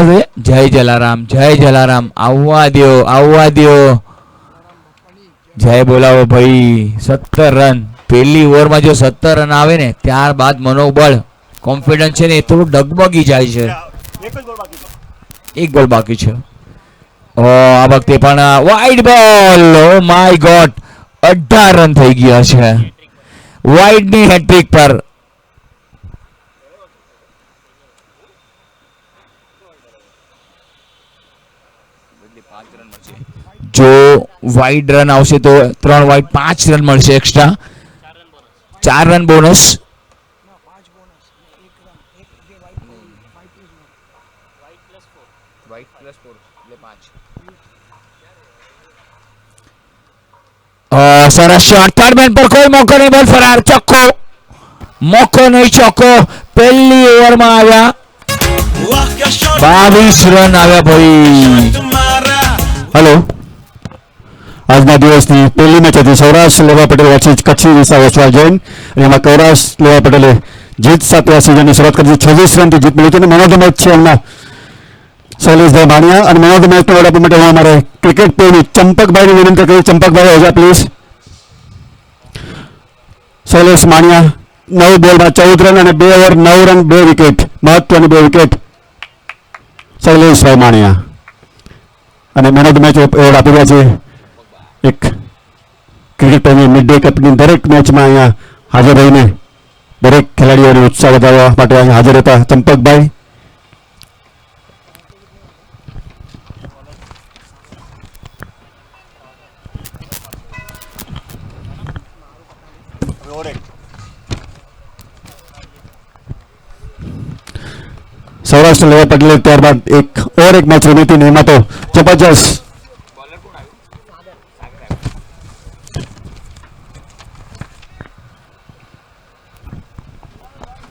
જય જલારામ આવવા દો જય બોલાવો ભાઈ 17 રન પહેલી ઓવરમાં જો 17 રન આવે ને ત્યારબાદ મનોબળ કોન્ફિડન્સ છે ને એ થોડું ડગમગી જાય છે. એક બોલ બાકી છે. આ વખતે પણ વાઇડ બોલ. ઓ માય ગોડ 18 રન થઈ ગયા છે વાઇડની હેટ્રિક પર. જો વાઇડ રન આવશે તો 3 વાઇડ 5 રન મળશે એક્સ્ટ્રા. 4 run bonus. સરસ શોટ. થર્ડ મેન પર કોઈ મોકો નહીં. બોલ ફરાર. ચોક્કો. મોકો નહીં ચોક્કો. પહેલી ઓવરમાં આવ્યા 22 રન આવ્યા ભાઈ. હેલો, આજના દિવસની પહેલી મેચ હતી સૌરાષ્ટ્ર લેવા પટેલ વર્સિસ કચ્છી વિસાવદર ઓસવાલ જૈન. એમાં સૌરાષ્ટ્ર લેવા પટેલે જીત સાથે આ સિઝનની શરૂઆત કરી. 26 રનથી જીત મળી છે અને મેન ઓફ ધ મેચ છે એમના શૈલેષભાઈ માણિયા. અને મેન ઓફ ધ મેચનો એવોર્ડ આપવા માટે હું અમારે ક્રિકેટ પ્રેમી ચંપકભાઈને વિનંતી કરી. ચંપકભાઈ આવજો પ્લીઝ. શૈલેષ માણિયા 9 બોલમાં 14 રન અને 2 ઓવર 9 રન 2 વિકેટ. મહત્વની 2 વિકેટ શૈલેષભાઈ માણિયા. અને man of the match award આપી રહ્યા છે એક ક્રિકેટ પ્રેમી મિડ ડે કપની દરેક મેચમાં અહીંયા હાજર રહીને દરેક ખેલાડીઓને ઉત્સાહ વધારવા માટે અહીંયા હાજર હતા ચંપકભાઈ. સૌરાષ્ટ્ર લેવા પટેલે ત્યારબાદ એક મેચ રમી હતી ને એમાં તો જબરજસ્ત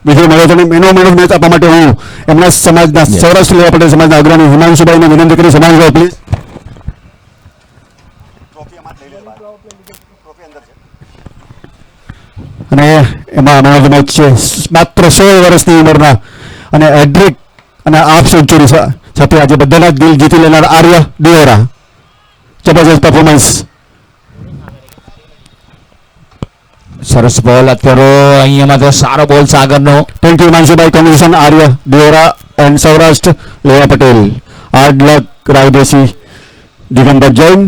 વિજય મળ્યો છે. મેન ઓફ મેચ આપવા માટે હું એમના સમાજના સૌરાષ્ટ્ર લેવા પટેલ સમાજના અગ્રણી હિમાંશુભાઈને વિનંતી કરી. હિમાંશુભાઈ પ્લીઝ. અને એમાં મેન ઓફ મેચ છે માત્ર 16 વર્ષની ઉંમરના અને હેડ્રિક અને હાફ સેન્ચુરી સાથે આજે બધાના જ દિલ જીતી લેનાર આર્ય દિયોરા. જબરજસ્ત પરફોર્મન્સ. સરસ બોલ અત્યારે અહીંયામાં તો સારો બોલ સાગરનો. થેન્ક યુ હિમાંશુભાઈ. Congratulation Arya Deora and Saurashtra Leva Patel. Hard luck રાયદેશી દિગંબર જૈન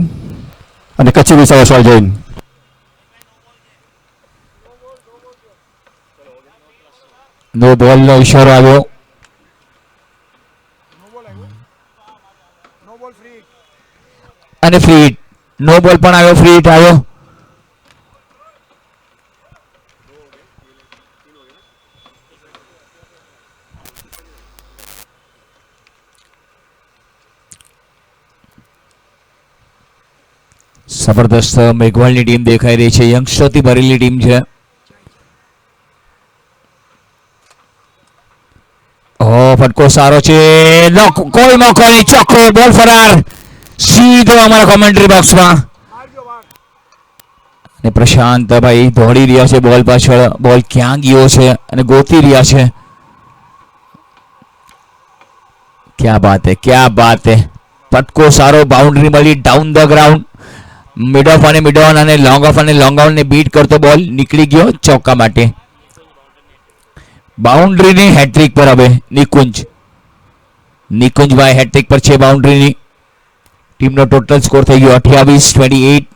અને કચ્છી વિસાવદર ઓસવાલ જૈન. નો બોલનો ઈશારો આવ્યો. અને ફ્રી હિટ. નો બોલ પણ આવ્યો. ફ્રી હિટ આવ્યો. જબરદસ્ત મેઘવાલની ટીમ દેખાઈ રહી છે. યંગસ્ટરથી ભરેલી ટીમ છે. ફટકો સારો છે. કોઈ મોકો નહીં. ચોખ્ખો બોલ ફરાર. સીધો અમારા કોમેન્ટ્રી બોક્સમાં. અને પ્રશાંતભાઈ દોડી રહ્યા છે બોલ પાછળ. બોલ ક્યાં ગયો છે અને ગોતી રહ્યા છે. ક્યાં બાત હે. ફટકો સારો. બાઉન્ડ્રી મળી. Down the ground. Mid of અને મિડ ઓન અને લોંગ ઓફ અને લોંગ ઓન ને બીટ કરતો બોલ નીકળી ગયો ચોક્કા માટે. બાઉન્ડ્રીની હેટ્રિક પર હવે નિકુંજભાઈ હેટ્રિક પર છે બાઉન્ડ્રીની. ટીમનો ટોટલ સ્કોર થઈ ગયો 28-28.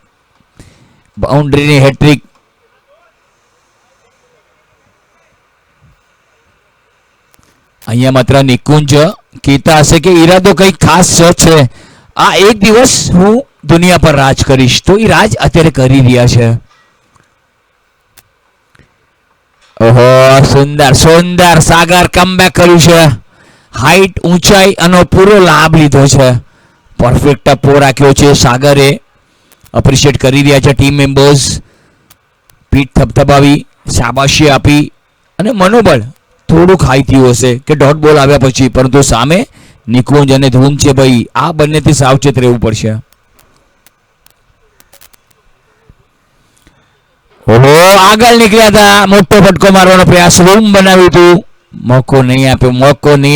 બાઉન્ડ્રીની હેટ્રિક. અહીંયા માત્ર નિકુંજ કહેતા હશે કે ઈરાદો કંઈક ખાસ છે. આ એક દિવસ હું દુનિયા પર રાજ કરીશ. તો એ રાજ અત્યારે કરી રહ્યા છે. ઓહો સુંદર સાગર કમબેક કર્યું છે. હાઈટ ઊંચાઈ અને પૂરો લાભ લીધો છે. પરફેક્ટ ટપ્પો રાખ્યો છે સાગરે. એપ્રિશિએટ કરી રહ્યા છે ટીમ મેમ્બર્સ. પીઠ થપથપાવી શાબાશી આપી અને મનોબળ થોડુંક હાઈ થયું હશે કે ડોટ બોલ આવ્યા પછી. પરંતુ સામે નિકુંજ અને ધૂન છે ભાઈ. આ બંનેથી સાવચેત રહેવું પડશે. ઓહો આગળ નીકળ્યા હતા. મોટો ફટકો મારવાનો પ્રયાસ. રૂમ બનાવ્યું હતું. મોકો નહીં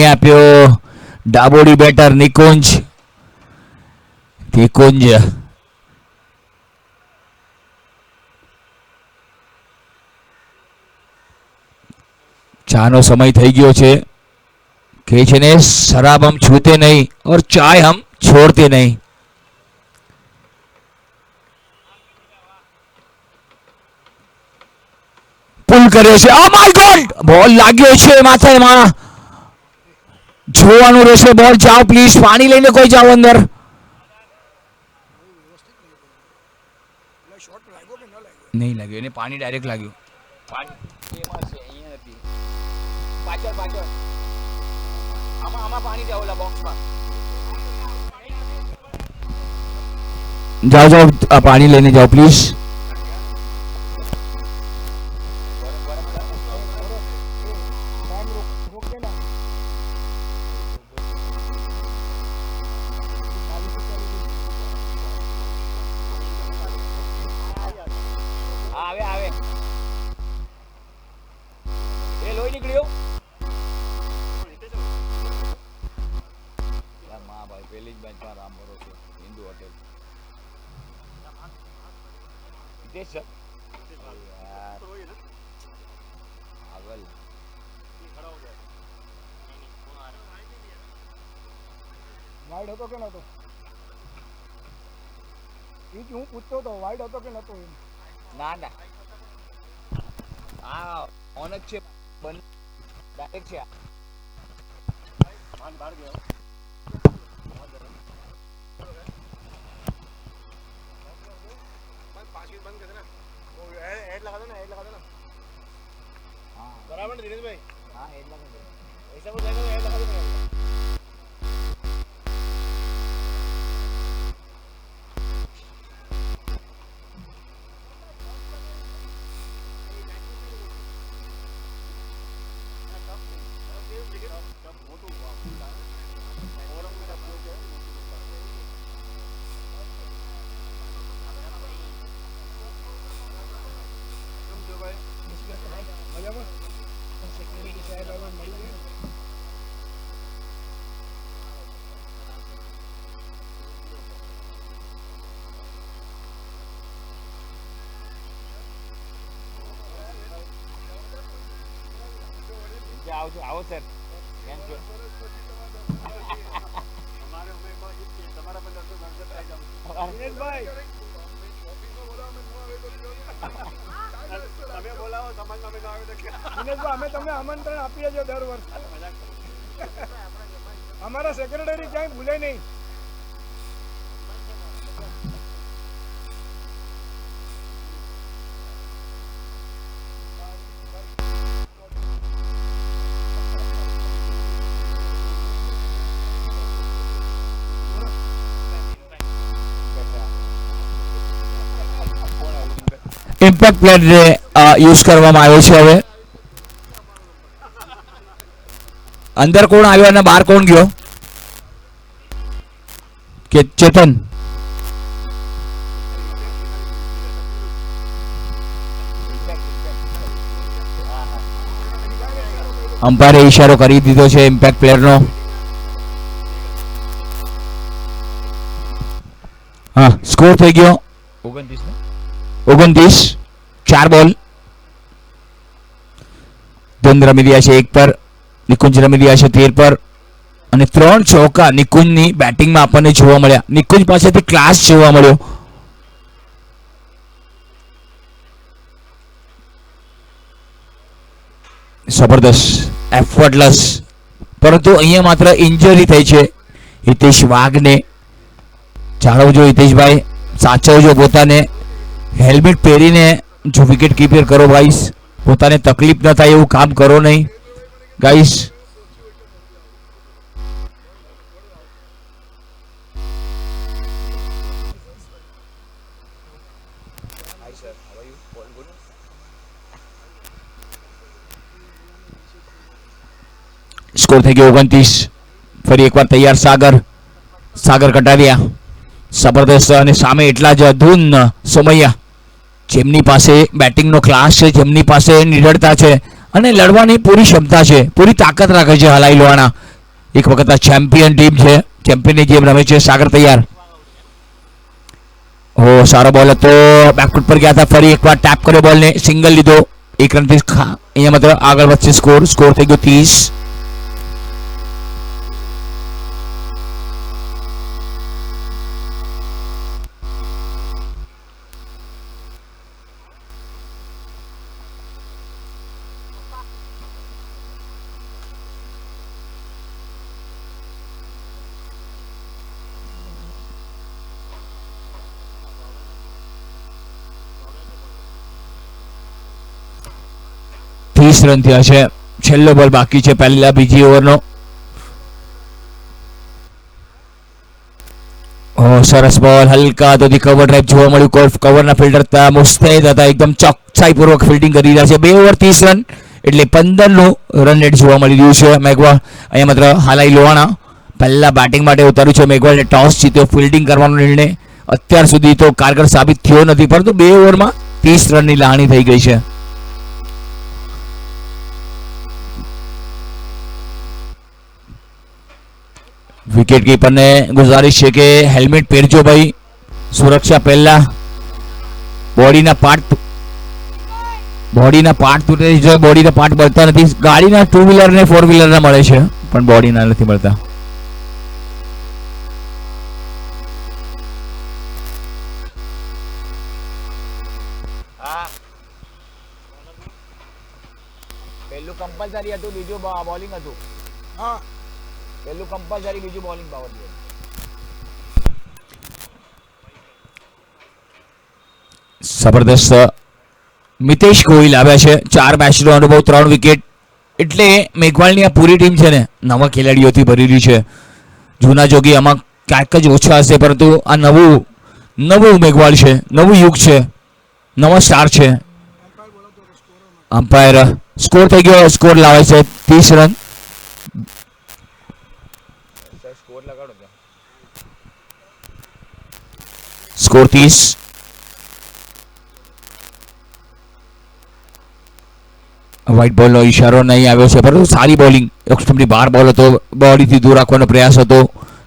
આપ્યો. ડાબોડી બેટર નિકુંજ. ચાનો સમય થઈ ગયો છે. કે છે ને शराब हम छूते नहीं और चाय हम छोड़ते नहीं. પુલ કર્યો છે. ઓ માય ગોડ, બોલ લાગ્યો છે માથામાં. જોવાનું રહેશે. બોલ જાઓ પ્લીઝ, પાણી લઈને કોઈ જાઓ અંદર. નહીં લાગ્યું એને, પાણી ડાયરેક્ટ લાગ્યું. જાઓ જાઓ, પાણી લઈને જાઓ પ્લીઝ. વાઇડ હતો કે નતો? એ હું પૂછતો હતો વાઇડ હતો કે નતો એમ. ના ના, આ ઓન જ છે, ડાયરેક્ટ છે. બહાર ગયો. પાછી બંધ કરી દે ને, એડ લગા દો ને, એડ લગા દો ને. હા બરાબર ને દિનેશભાઈ? હા એડ લગા દો, ऐसा कुछ रहेगा, एड लगा दो. आओ सर. અમે તમને આમંત્રણ આપીએ છીએ દર વર્ષે. અમારા સેક્રેટરી ક્યાંય ભૂલે નહીં. ઇમ્પેક્ટ પ્લેટને યુઝ કરવામાં આવ્યો છે. હવે અંદર કોણ આવ્યો અને બહાર કોણ ગયો? કે ચેતન? અમ્પાયરે ઈશારો કરી દીધો છે ઇમ્પેક્ટ પ્લેયરનો. હા, સ્કોર થઈ ગયો 29. 4 બોલ. ધન રમી રહ્યા છે 1 પર, નિકુંજ રમી રહ્યા છે 13 પર, અને 3 ચોકા નિકુંજની બેટિંગમાં આપણને જોવા મળ્યા. નિકુંજ પાસેથી ક્લાસ જોવા મળ્યો. જબરદસ્ત, એફર્ટલેસ. પરંતુ અહીંયા માત્ર ઇન્જરી થઈ છે હિતેશ વાઘને. જાળવજો હિતેશભાઈ, સાચવજો પોતાને. હેલ્મેટ પહેરીને જો વિકેટ કીપર કરો ગાઈસ, પોતાને તકલીફ ન થાય એવું કામ કરો નહીં ગાઈસ. સ્કોર થઈ ગયો 29. ફરી એકવાર તૈયાર સાગર કટારિયા. જબરદસ્ત. અને સામે એટલા જ ધૂન સોમૈયા, જેમની પાસે બેટિંગનો ક્લાસ છે, જેમની પાસે નિડરતા છે અને લડવાની પૂરી ક્ષમતા છે, પૂરી તાકાત રાખે છે હલાઈ લોહાણા. એક વખત આ ચેમ્પિયન ટીમ છે, ચેમ્પિયનની જેમ રમે છે. સાગર તૈયાર. ઓ સારો બોલ હતો, બેકફૂટ પર ગયા હતા, ફરી એકવાર ટેપ કર્યો બોલને, સિંગલ લીધો. 1 રનથી અહીંયા મતલબ આગળ વધશે સ્કોર થઈ ગયો 30. રન થયા છે. છેલ્લો બોલ બાકી છે બીજી ઓવરનો. સરસ બોલ, હલકા હાથોથી કવર ડ્રાઈવ જોવા મળ્યું. કવરના ફિલ્ડર હતા, મુસ્તૈદ હતા, એકદમ ચોકસાઈપૂર્વક ફિલ્ડિંગ કરી રહ્યા છે. 2 ઓવર 30 રન એટલે 15નું રન રેટ જોવા મળી રહ્યું છે. મેઘવાળ અહીંયા માત્ર હાલાઈ લોહાણા પહેલા બેટિંગ માટે ઉતાર્યું છે. મેઘવાળને ટોસ જીત્યો, ફિલ્ડિંગ કરવાનો નિર્ણય અત્યાર સુધી તો કારગર સાબિત થયો નથી, પરંતુ 2 ઓવરમાં 30 રનની લાણી થઈ ગઈ છે. વિકેટ કીપરને ગુજારિશ છે કે હેલ્મેટ પહેરજો ભાઈ, સુરક્ષા પહેલા. બોડીના પાર્ટ તૂટે છે, બોડીના પાર્ટ મળતા નથી. ગાડીના 2 વ્હીલર ને 4 વ્હીલર મળે છે, પણ બોડીના નથી મળતા. પહેલું કમ્પલસરી હતું, બીજું બોલિંગ હતું. હા પહેલું કમ્પલસરી, બીજું બોલિંગ પાવર. જબરદસ્ત મિતેશ ગોહિલ આવ્યા છે. 4 મેચનો અનુભવ, 3 વિકેટ. એટલે મેઘવાળની આ પૂરી ટીમ છે ને નવા ખેલાડીઓથી ભરેલી છે. જૂના જોગી આમાં ક્યાંક જ ઓછા હશે, પરંતુ આ નવું મેઘવાળ છે, નવું યુગ છે, નવા સ્ટાર છે. અમ્પાયર સ્કોર થઈ ગયો, સ્કોર લાવે છે 30 રન. સ્કોર 30. વ્હાઇટ બોલનો ઈશારો નહીં આવ્યો છે, પરંતુ સારી બોલિંગ. સ્ટમ્પની બહાર બોલ હતો, બોડીથી દૂર રાખવાનો પ્રયાસ હતો.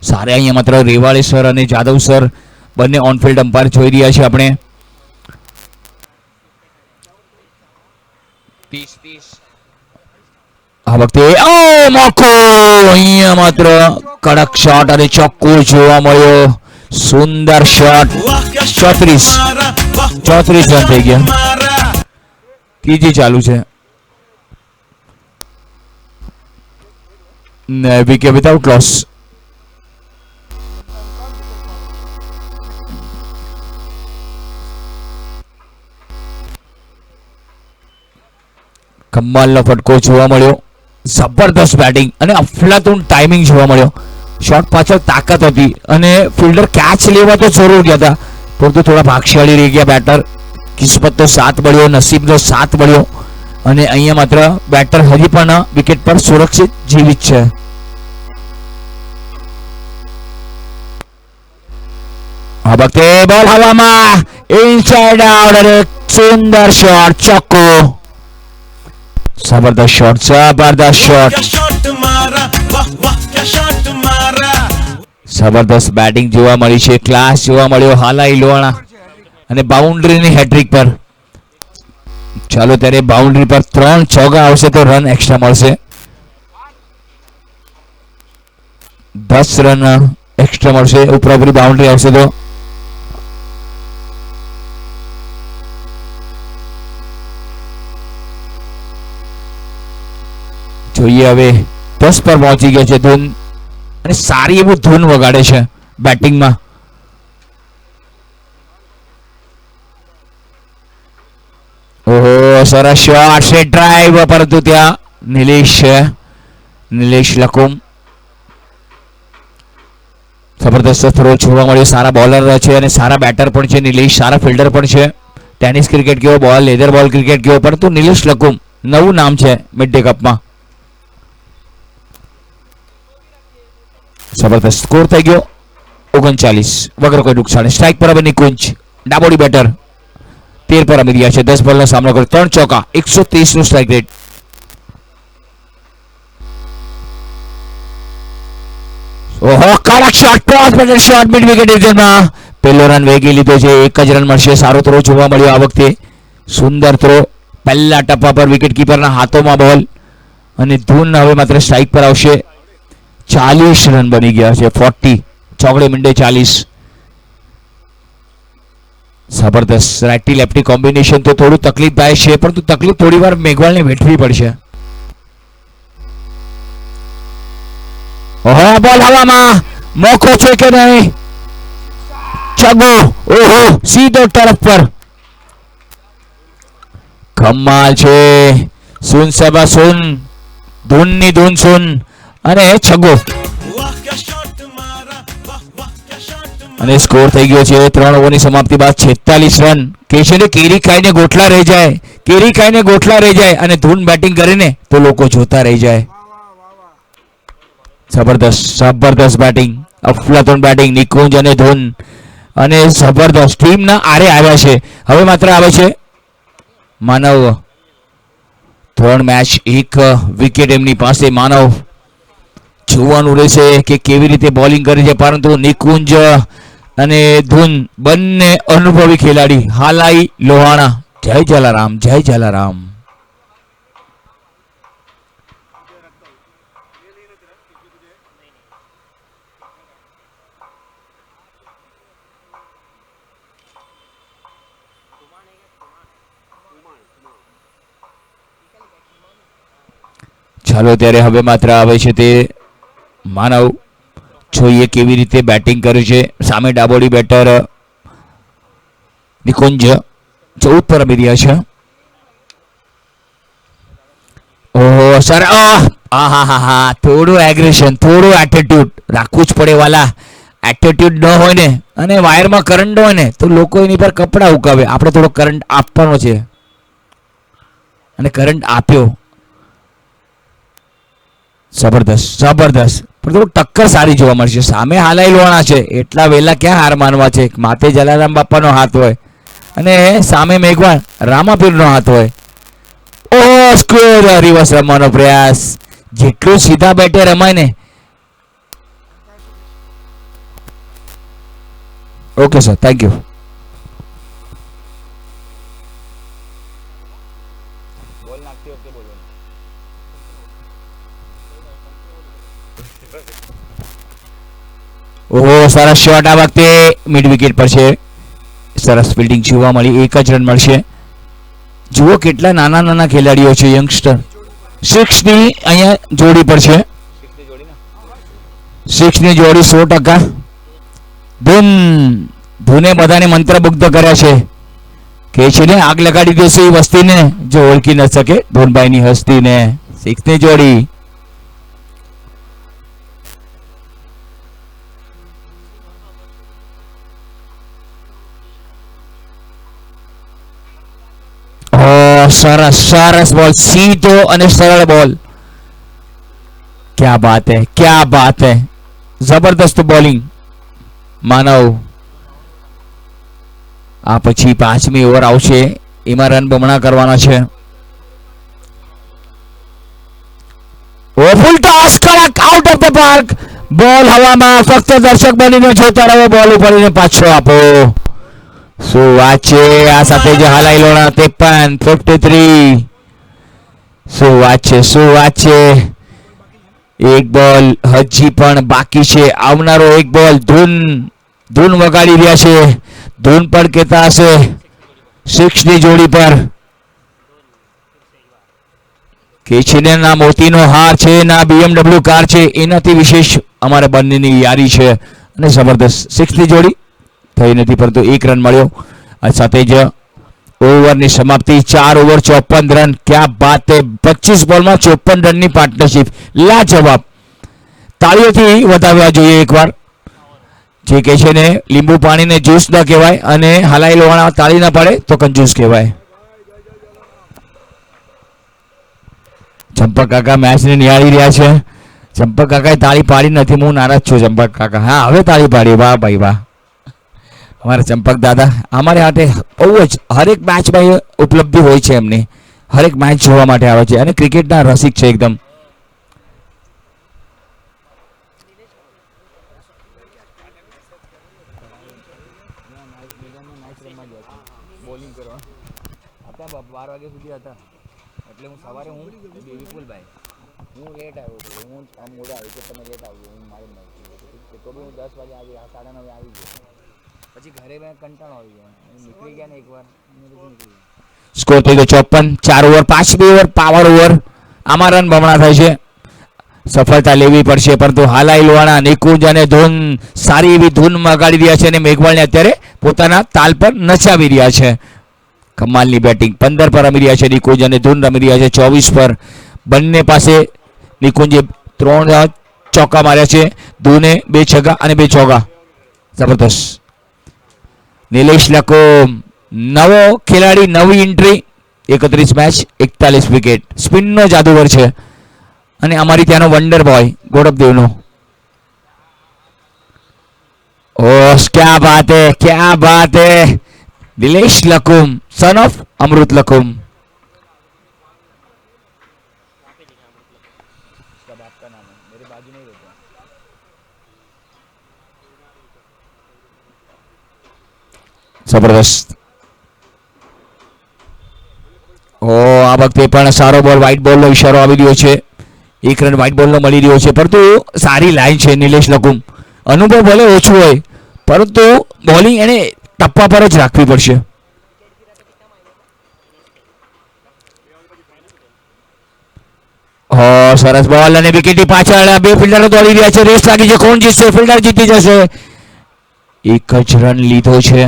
સારે અહીંયા માત્ર રેવાળે સર અને જાદવ સર બંને ઓનફિલ્ડ અમ્પાયર જોઈ રહ્યા છે આપણે. 30. આ વખતે મોકો, અહીંયા માત્ર કડક શોટ અને ચોક્કો જોવા મળ્યો. સુંદર શોટ. 34 રન થઈ ગયા. ત્રીજી ચાલુ છે. Wicket without loss. કમાલનો ફટકો જોવા મળ્યો. જબરદસ્ત બેટિંગ અને અફલાતુન ટાઈમિંગ જોવા મળ્યો. શોટ પાછળ તાકાત હતી અને ફિલ્ડર કેચ લેવા તો જરૂર ગયા હતા, પરંતુ થોડા ભાગશાળી રહી ગયા બેટર. કિસ્મતનો સાથ મળ્યો, નસીબનો સાથ મળ્યો અને અહીંયા માત્ર બેટર હજી પણ વિકેટ પર સુરક્ષિત જીવિત છે. આ વખતે બોલ હવામાં, ઇનસાઇડ આઉટ અને સુંદર શોટ, ચોક્કો. જબરદસ્ત શોટ, જબરદસ્ત શોટ. જબરદસ્ત બેટિંગ જોવા મળી છે, ક્લાસ જોવા મળ્યો હાલાઈ લોહાણા અને બાઉન્ડ્રીની હેટ્રિક પર. ચાલો ત્યારે બાઉન્ડ્રી પર 3 ચોગ્ગા આવશે તો રન એક્સ્ટ્રા મળશે. 10 રન એક્સ્ટ્રા મળશે ઉપરી બાઉન્ડ્રી આવશે તો. જોઈએ હવે 10 પર પહોંચી ગયા છે ધૂન, અને સારી એવું ધૂન વગાડે છે બેટિંગમાં. ઓહો સરસ શોટ, સ્ટ્રેટ ડ્રાઈવ, પરંતુ ત્યાં નિલેશ લકુમ. જબરદસ્ત થ્રો જોવા મળ્યો. સારા બોલર છે અને સારા બેટર પણ છે. નિલેશ સારા ફિલ્ડર પણ છે. ટેનિસ ક્રિકેટ કેવો બોલ, લેધર બોલ ક્રિકેટ કેવો, પરંતુ નિલેશ લકુમ નવું નામ છે મિડ ડે કપમાં. જબરદસ્ત સ્કોર થઈ ગયો 39 વગર કોઈ નુકસાન. સ્ટ્રાઇક પર હવે નિકુંજ, ડાબોડી બેટર 13 પર રમી રહ્યા છે. 10 બોલનો સામનો કર્યો, 3 ચોકા, 130 નું સ્ટ્રાઇક રેટ. ઓહો કડક shot cross batter shot mid wicket ડિવિઝનમાં પહેલો રન વેગી લીધો છે. એક જ રન મળશે. સારો થ્રો જોવા મળ્યો આ વખતે. સુંદર થ્રો. પહેલા ટપ્પા પર વિકેટ કીપરના હાથોમાં બોલ અને ધૂન હવે માત્ર સ્ટ્રાઇક પર આવશે. 40 રન બની ગયા છે. 40 ચોકડે મીંડે 40. જબરદસ્ત. રાઇટી લેફ્ટી કોમ્બિનેશન તો થોડું તકલીફ થાય છે, પરંતુ તકલીફ થોડી વાર મેઘવાલને વેઠવી પડશે. ઓહો બોલ હવામાં. મોકો છે કે નહીં? છગ્ગો. ઓહો સીધો તરફ પર. કમાલ છે. સુન સભા સુન, ધૂનની ધૂન સુન અને છગ્ગો. અને સ્કોર થઈ ગયો છે 3 ઓવરની સમાપ્તિ બાદ 46 રન. કે છે ને કેરી ખાઈને ગોઠલા રહી જાય, કેરી ખાઈને ગોઠલા રહી જાય અને ધૂન બેટિંગ કરીને તો લોકો જોતા રહી જાય. જબરદસ્ત જબરદસ્ત બેટિંગ. અફલાતુન બેટિંગ નિકુંજ અને ધૂન અને જબરદસ્ત ટીમના આરે આવ્યા છે. હવે માત્ર આવે છે માનવ. 3 મેચ 1 વિકેટ એમની પાસે. માનવ જોવાનું રહેશે કે કેવી રીતે બોલિંગ કરે છે, પરંતુ નિકુંજ અને ધૂન બંને અનુભવી ખેલાડી. હાલાઈ લોહાણા. જય જલારામ, જય જલારામ. ચાલો ત્યારે હવે માત્ર આવે છે તે માનવ. જોઈએ કેવી રીતે બેટિંગ કર્યું છે. સામે ડાબોડી બેટર નિકુંજ 14 પર રમી રહ્યા છે. ઓહો સર હા થોડું એગ્રેશન, થોડું એટીટ્યુડ રાખવું જ પડે વાલા. એટીટ્યુડ ન હોય ને અને વાયરમાં કરંટ હોય ને તો લોકો એની પર કપડા ઉકાવે. આપણે થોડો કરંટ આપવાનો છે અને કરંટ આપ્યો. જબરદસ્ત જબરદસ્ત. પણ થોડું ટક્કર સારી જોવા મળશે. સામે હાલાઈ લોણા છે, એટલા વહેલા ક્યાં હાર માનવા છે. માથે જલારામ બાપાનો હાથ હોય અને સામે મેઘવાણ રામાપીરનો હાથ હોય. ઓહ સ્ક્વેર. રિવર્સ રમવાનો પ્રયાસ. જેટલું સીધા બેટે રમાય ને. Okay sir, thank you. ઓહો સરસ શોટ આ વખતે મિડ વિકેટ પર છે. સરસ ફિલ્ડિંગ જોવા મળી. 1 જ રન મળશે. જુઓ કેટલા નાના નાના ખેલાડીઓ છે, યંગસ્ટર. 6ની અહીંયા જોડી પર છે. 6ની જોડી 100%. ધૂને બધાને મંત્રમુગ્ધ કર્યા છે. કે છે ને આગ લગાડી દેશે એ વસ્તીને જો ઓળખી ન શકે ધૂનભાઈની હસ્તીને. 6ની જોડી. સરસ સરસ બોલ. સીધો અને સરળ બોલ. ક્યા બાત હૈ, ક્યા બાત હૈ. જબરદસ્ત બોલિંગ માનવ. આ પછી 5મી ઓવર આવશે, એમાં રન બમણા કરવાના છે. ઓ ફૂલ ટોસ કડક આઉટ ઓફ ધ પાર્ક. બોલ હવામાં. ફક્ત દર્શક બનીને જોતા રહો. બોલ ઉપાડીને પાછો આપો. શું વાત છે. આ સાથે જ હાલાઈ લોણા 53. શું વાત છે, શું વાત છે. એક બોલ હજી પણ બાકી છે. આવનારો એક બોલ. ધૂન વગાડી રહ્યા છે. ધૂન પણ કહેતા હશે 6ની જોડી પર કે છે ને ના મોતીનો હાર છે, ના BMW કાર છે. એનાથી વિશેષ અમારા બંનેની યારી છે. અને જબરદસ્ત 6ની જોડી થઈ નથી, પરંતુ 1 રન મળ્યો. આ સાથે જ ઓવરની સમાપ્તિ. 4 ઓવર 54 રન. ક્યાં બાત હે. 25 બોલમાં 54 રનની પાર્ટનરશિપ. લાજવાબ. તાળીઓથી વધાવ્યા જોઈએ એકવાર. જે કહે છે ને લીંબુ પાણીને જ્યુસ ન કહેવાય અને હલાઈ લોહાણા તાળી ના પડે તો કંજૂસ કહેવાય. ચંપક કાકા મેચને નિહાળી રહ્યા છે. ચંપક કાકાએ તાળી પાડી નથી. હું નારાજ છું ચંપક કાકા. હા હવે તાળી પાડી. વાહ ભાઈ વાહ. અમારા ચંપક દાદા અમારે હાથે બહુ જ હરેક મેચમાં ઉપલબ્ધિ હોય છે એમની. હરેક મેચ જોવા માટે આવે છે અને ક્રિકેટના રસિક છે એકદમ. માં જ બોલિંગ કરવા હતા 12 વાગ્યા સુધી હતા એટલે હું સવારે હું વિપુલભાઈ હું લેટ આવ્યો હતો હું આમ મોડો આવ્યો કે તમે લેટ આવ્યો હું મારી નથી તો બી હું 10 વાગે આવી 9:30 આવી ગયો પછી ઘરે મેં કંટાળો આવી ગયો નીકળી ગયા ને એકવાર સ્કોર થઈ ગયો 54 4 ઓવર 5 ઓવર પાવર ઓવર આમાં રન બમણા થાય છે સફળતા લેવી પડશે પરંતુ હાલાઈ લોહાણા નિકુંજ અને ધૂન સારી એવી ધૂન મગાડી રહ્યા છે અને મેઘવાળને અત્યારે પોતાના તાલ પર નચાવી રહ્યા છે કમાલની બેટિંગ 15 પર રમી રહ્યા છે નિકુંજ અને ધૂન રમી રહ્યા છે 24 પર બંને પાસે નિકુંજે 3 ચોક્કા માર્યા છે ધૂને 2 છગ્ગા અને 2 ચોગ્ગા જબરદસ્ત નિલેશ લકો નવો ખેલાડી નવી એન્ટ્રી 31 મેચ 41 વિકેટ સ્પિનનો જાદુગર છે અને અમારી ત્યાંનો વન્ડર બોય ગૌરવદેવનો ઓહ ક્યા બાત હે દિલેશ લકુમ સન ઓફ અમૃત લકુમ જબરદસ્ત આ વખતે પણ સારો બોલ વ્હાઇટ બોલનો ઇશારો આવી રહ્યો છે 1 રન વ્હાઇટ બોલનો મળી રહ્યો છે પરંતુ સારી લાઈન છે નિલેશ લકુમ અનુભવ ભલે ઓછો હોય પરંતુ બોલિંગ એને ટપ્પા પર જ રાખવી પડશે સરસ બોલ અને વિકેટની પાછળ 2 ફિલ્ડરો દોડી રહ્યા છે રેસ લાગી છે કોણ જીતશે ફિલ્ડર જીતી જશે 1 જ રન લીધો છે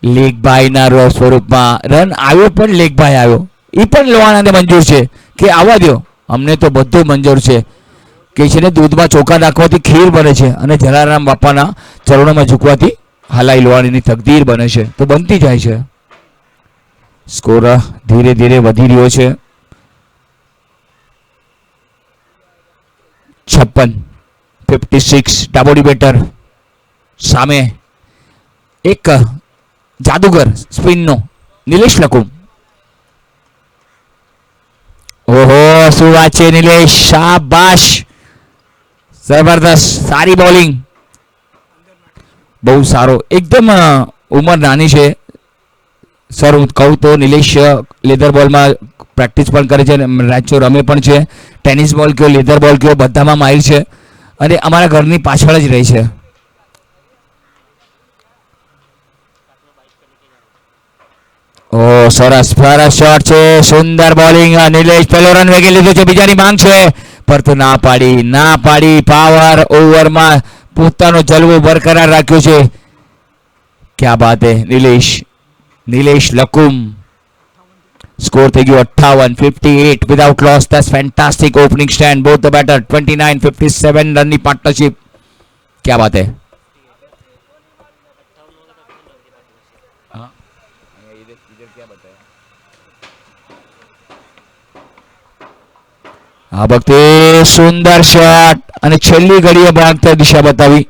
લેગભાઈના સ્વરૂપમાં રન આવ્યો પણ લેગભાઈ આવ્યો એ પણ લોહાણાને મંજૂર છે કે આવવા દો અમને તો બધું મંજૂર છે કે છે ને દૂધમાં ચોખા નાખવાથી ખીર બને છે અને જલારામ બાપાના ચરણોમાં ઝૂકવાથી હાલાઈ લોહાણીની તકદીર બને છે તો બનતી જાય છે સ્કોર ધીરે ધીરે વધી રહ્યો છે 56 ડાબોડી બેટર સામે એક જાદુગર સ્પિનનો નિલેશ લકુમ ઓહો શું વાત છે નિલેશ શાબાશ જબરદસ્ત સારી બોલિંગ બહુ સારો એકદમ ઉંમર નાની છે સર હું કહું તો નિલેશ લેધર બોલમાં પ્રેક્ટિસ પણ કરે છે રાચો રમે પણ છે ટેનિસ બોલ કયો લેધર બોલ કયો બધામાં માહિર છે અને અમારા ઘરની પાછળ જ રહે છે સરસ સરસ શોટ છે સુંદર બોલિંગ નિલેશ પહેલો રન વેગી લીધો છે બીજાની માંગ છે પરંતુ ના પાડી પાવર ઓવરમાં પોતાનો જલવો બરકરાર રાખ્યો છે ક્યા બાત હે નિલેશ લકુમ સ્કોર થઈ ગયો 58 without loss that's fantastic opening stand both the batter 29-57 રનની પાર્ટનરશિપ ક્યા બાત હે આ વખતે સુંદર શોટ અને છેલ્લી ઘડીએ ભાગતા દિશા બતાવી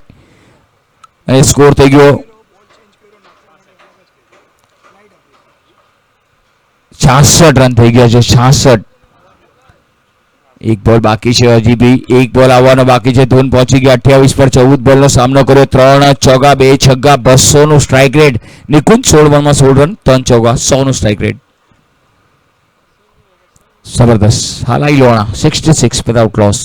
અને સ્કોર થઈ ગયો 66 રન થઈ ગયા છે 66 એક બોલ બાકી છે હજી બી એક બોલ આવવાનો બાકી છે ધૂન પહોંચી ગયા 28 પર 14 બોલનો સામનો કર્યો 3 ચોગ્ગા 2 છગ્ગા 200 નું સ્ટ્રાઇક રેટ નિકુંજ 16 બોલમાં 16 રન 3 ચોગ્ગા 100 નું સ્ટ્રાઇક રેટ જબરદસ્ત હાલાઈ લોહાણા 66 વિધાઉટ લોસ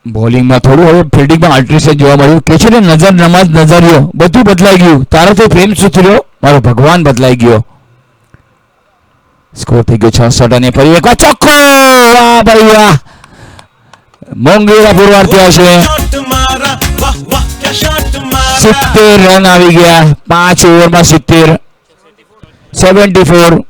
બોલિંગમાં થોડું હવે ફિલ્ડિંગમાં અલ્ટ્રેશન જોવા મળ્યું કે છે ને નજર નમાજ નજરિયો બધું બદલાઈ ગયું તારો તો પ્રેમ સુધર્યો મારો ભગવાન બદલાઈ ગયો સ્કોર થઈ ગયો 66 અને ફરી એકવાર ચોખ્ખો વાહ ભાઈ વાહ મોંગેરા પુરવાર થયા છે 70 રન આવી ગયા 5 ઓવરમાં 70 74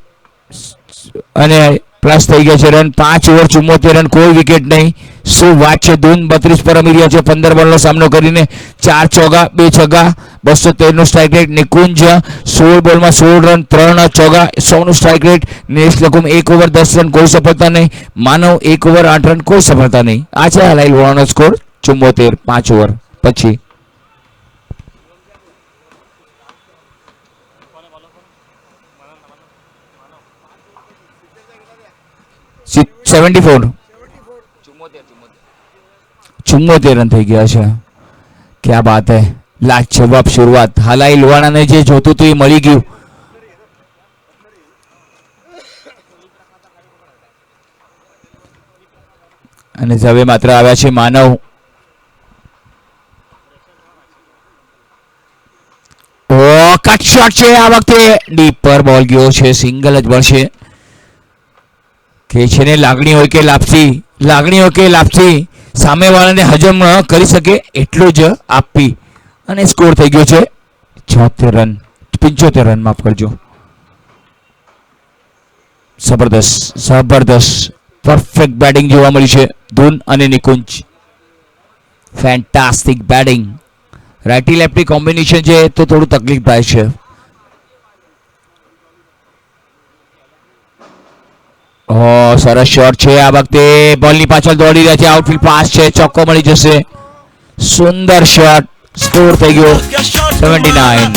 અને પ્લસ થઈ ગયા છે રન 5 ઓવર 74 રન કોઈ વિકેટ નહીં શું વાત છે ધૂન 32 પર રમી રહ્યા છે 15 બોલનો સામનો કરીને 4 ચોગ્ગા 2 છગ્ગા 213 નું સ્ટ્રાઇક રેટ નિકુંજ 16 બોલમાં 16 રન 3 ચોગ્ગા 100 નું strike rate Nilesh Lakum 1 over 10 run કોઈ સફળતા નહીં માનવ 1 ઓવર 8 રન કોઈ સફળતા નહીં આ છે હાલાઈ લોહાણાનો સ્કોર 74 5 ઓવર પછી 74 74 રન થઈ ગયા છે. ક્યા બાત હે, લાજવાબ શરૂઆત. હાલાઈ લોહાણાને જે જોતું હતું એ મળી ગયું. અને હવે માત્ર આવ્યા છે માનવ. કટ શોટ છે આ વખતે, ડીપ પર બોલ ગયો છે, સિંગલ જ મળશે. કે છે ને લાગણી હોય કે લાપસી, લાગણી હોય કે લાપસી, સામેવાળાને હજમ ન કરી શકે એટલું જ આપી. અને સ્કોર થઈ ગયો છે 76 રન, 75 રન, માફ કરજો. જબરદસ્ત જબરદસ્ત પરફેક્ટ બેટિંગ જોવા મળી છે ધૂન અને નિકુંજ. Fantastic batting. રાઇટી લેફ્ટની કોમ્બિનેશન છે તો થોડું તકલીફ થાય છે. સરસ શોટ છે આ વખતે, બોલની પાછળ દોડી રહ્યા છે, આઉટફિલ્ડ પાસ છે, ચોક્કો મળી જશે. સુંદર શોટ, સ્કોર થઈ ગયો 79.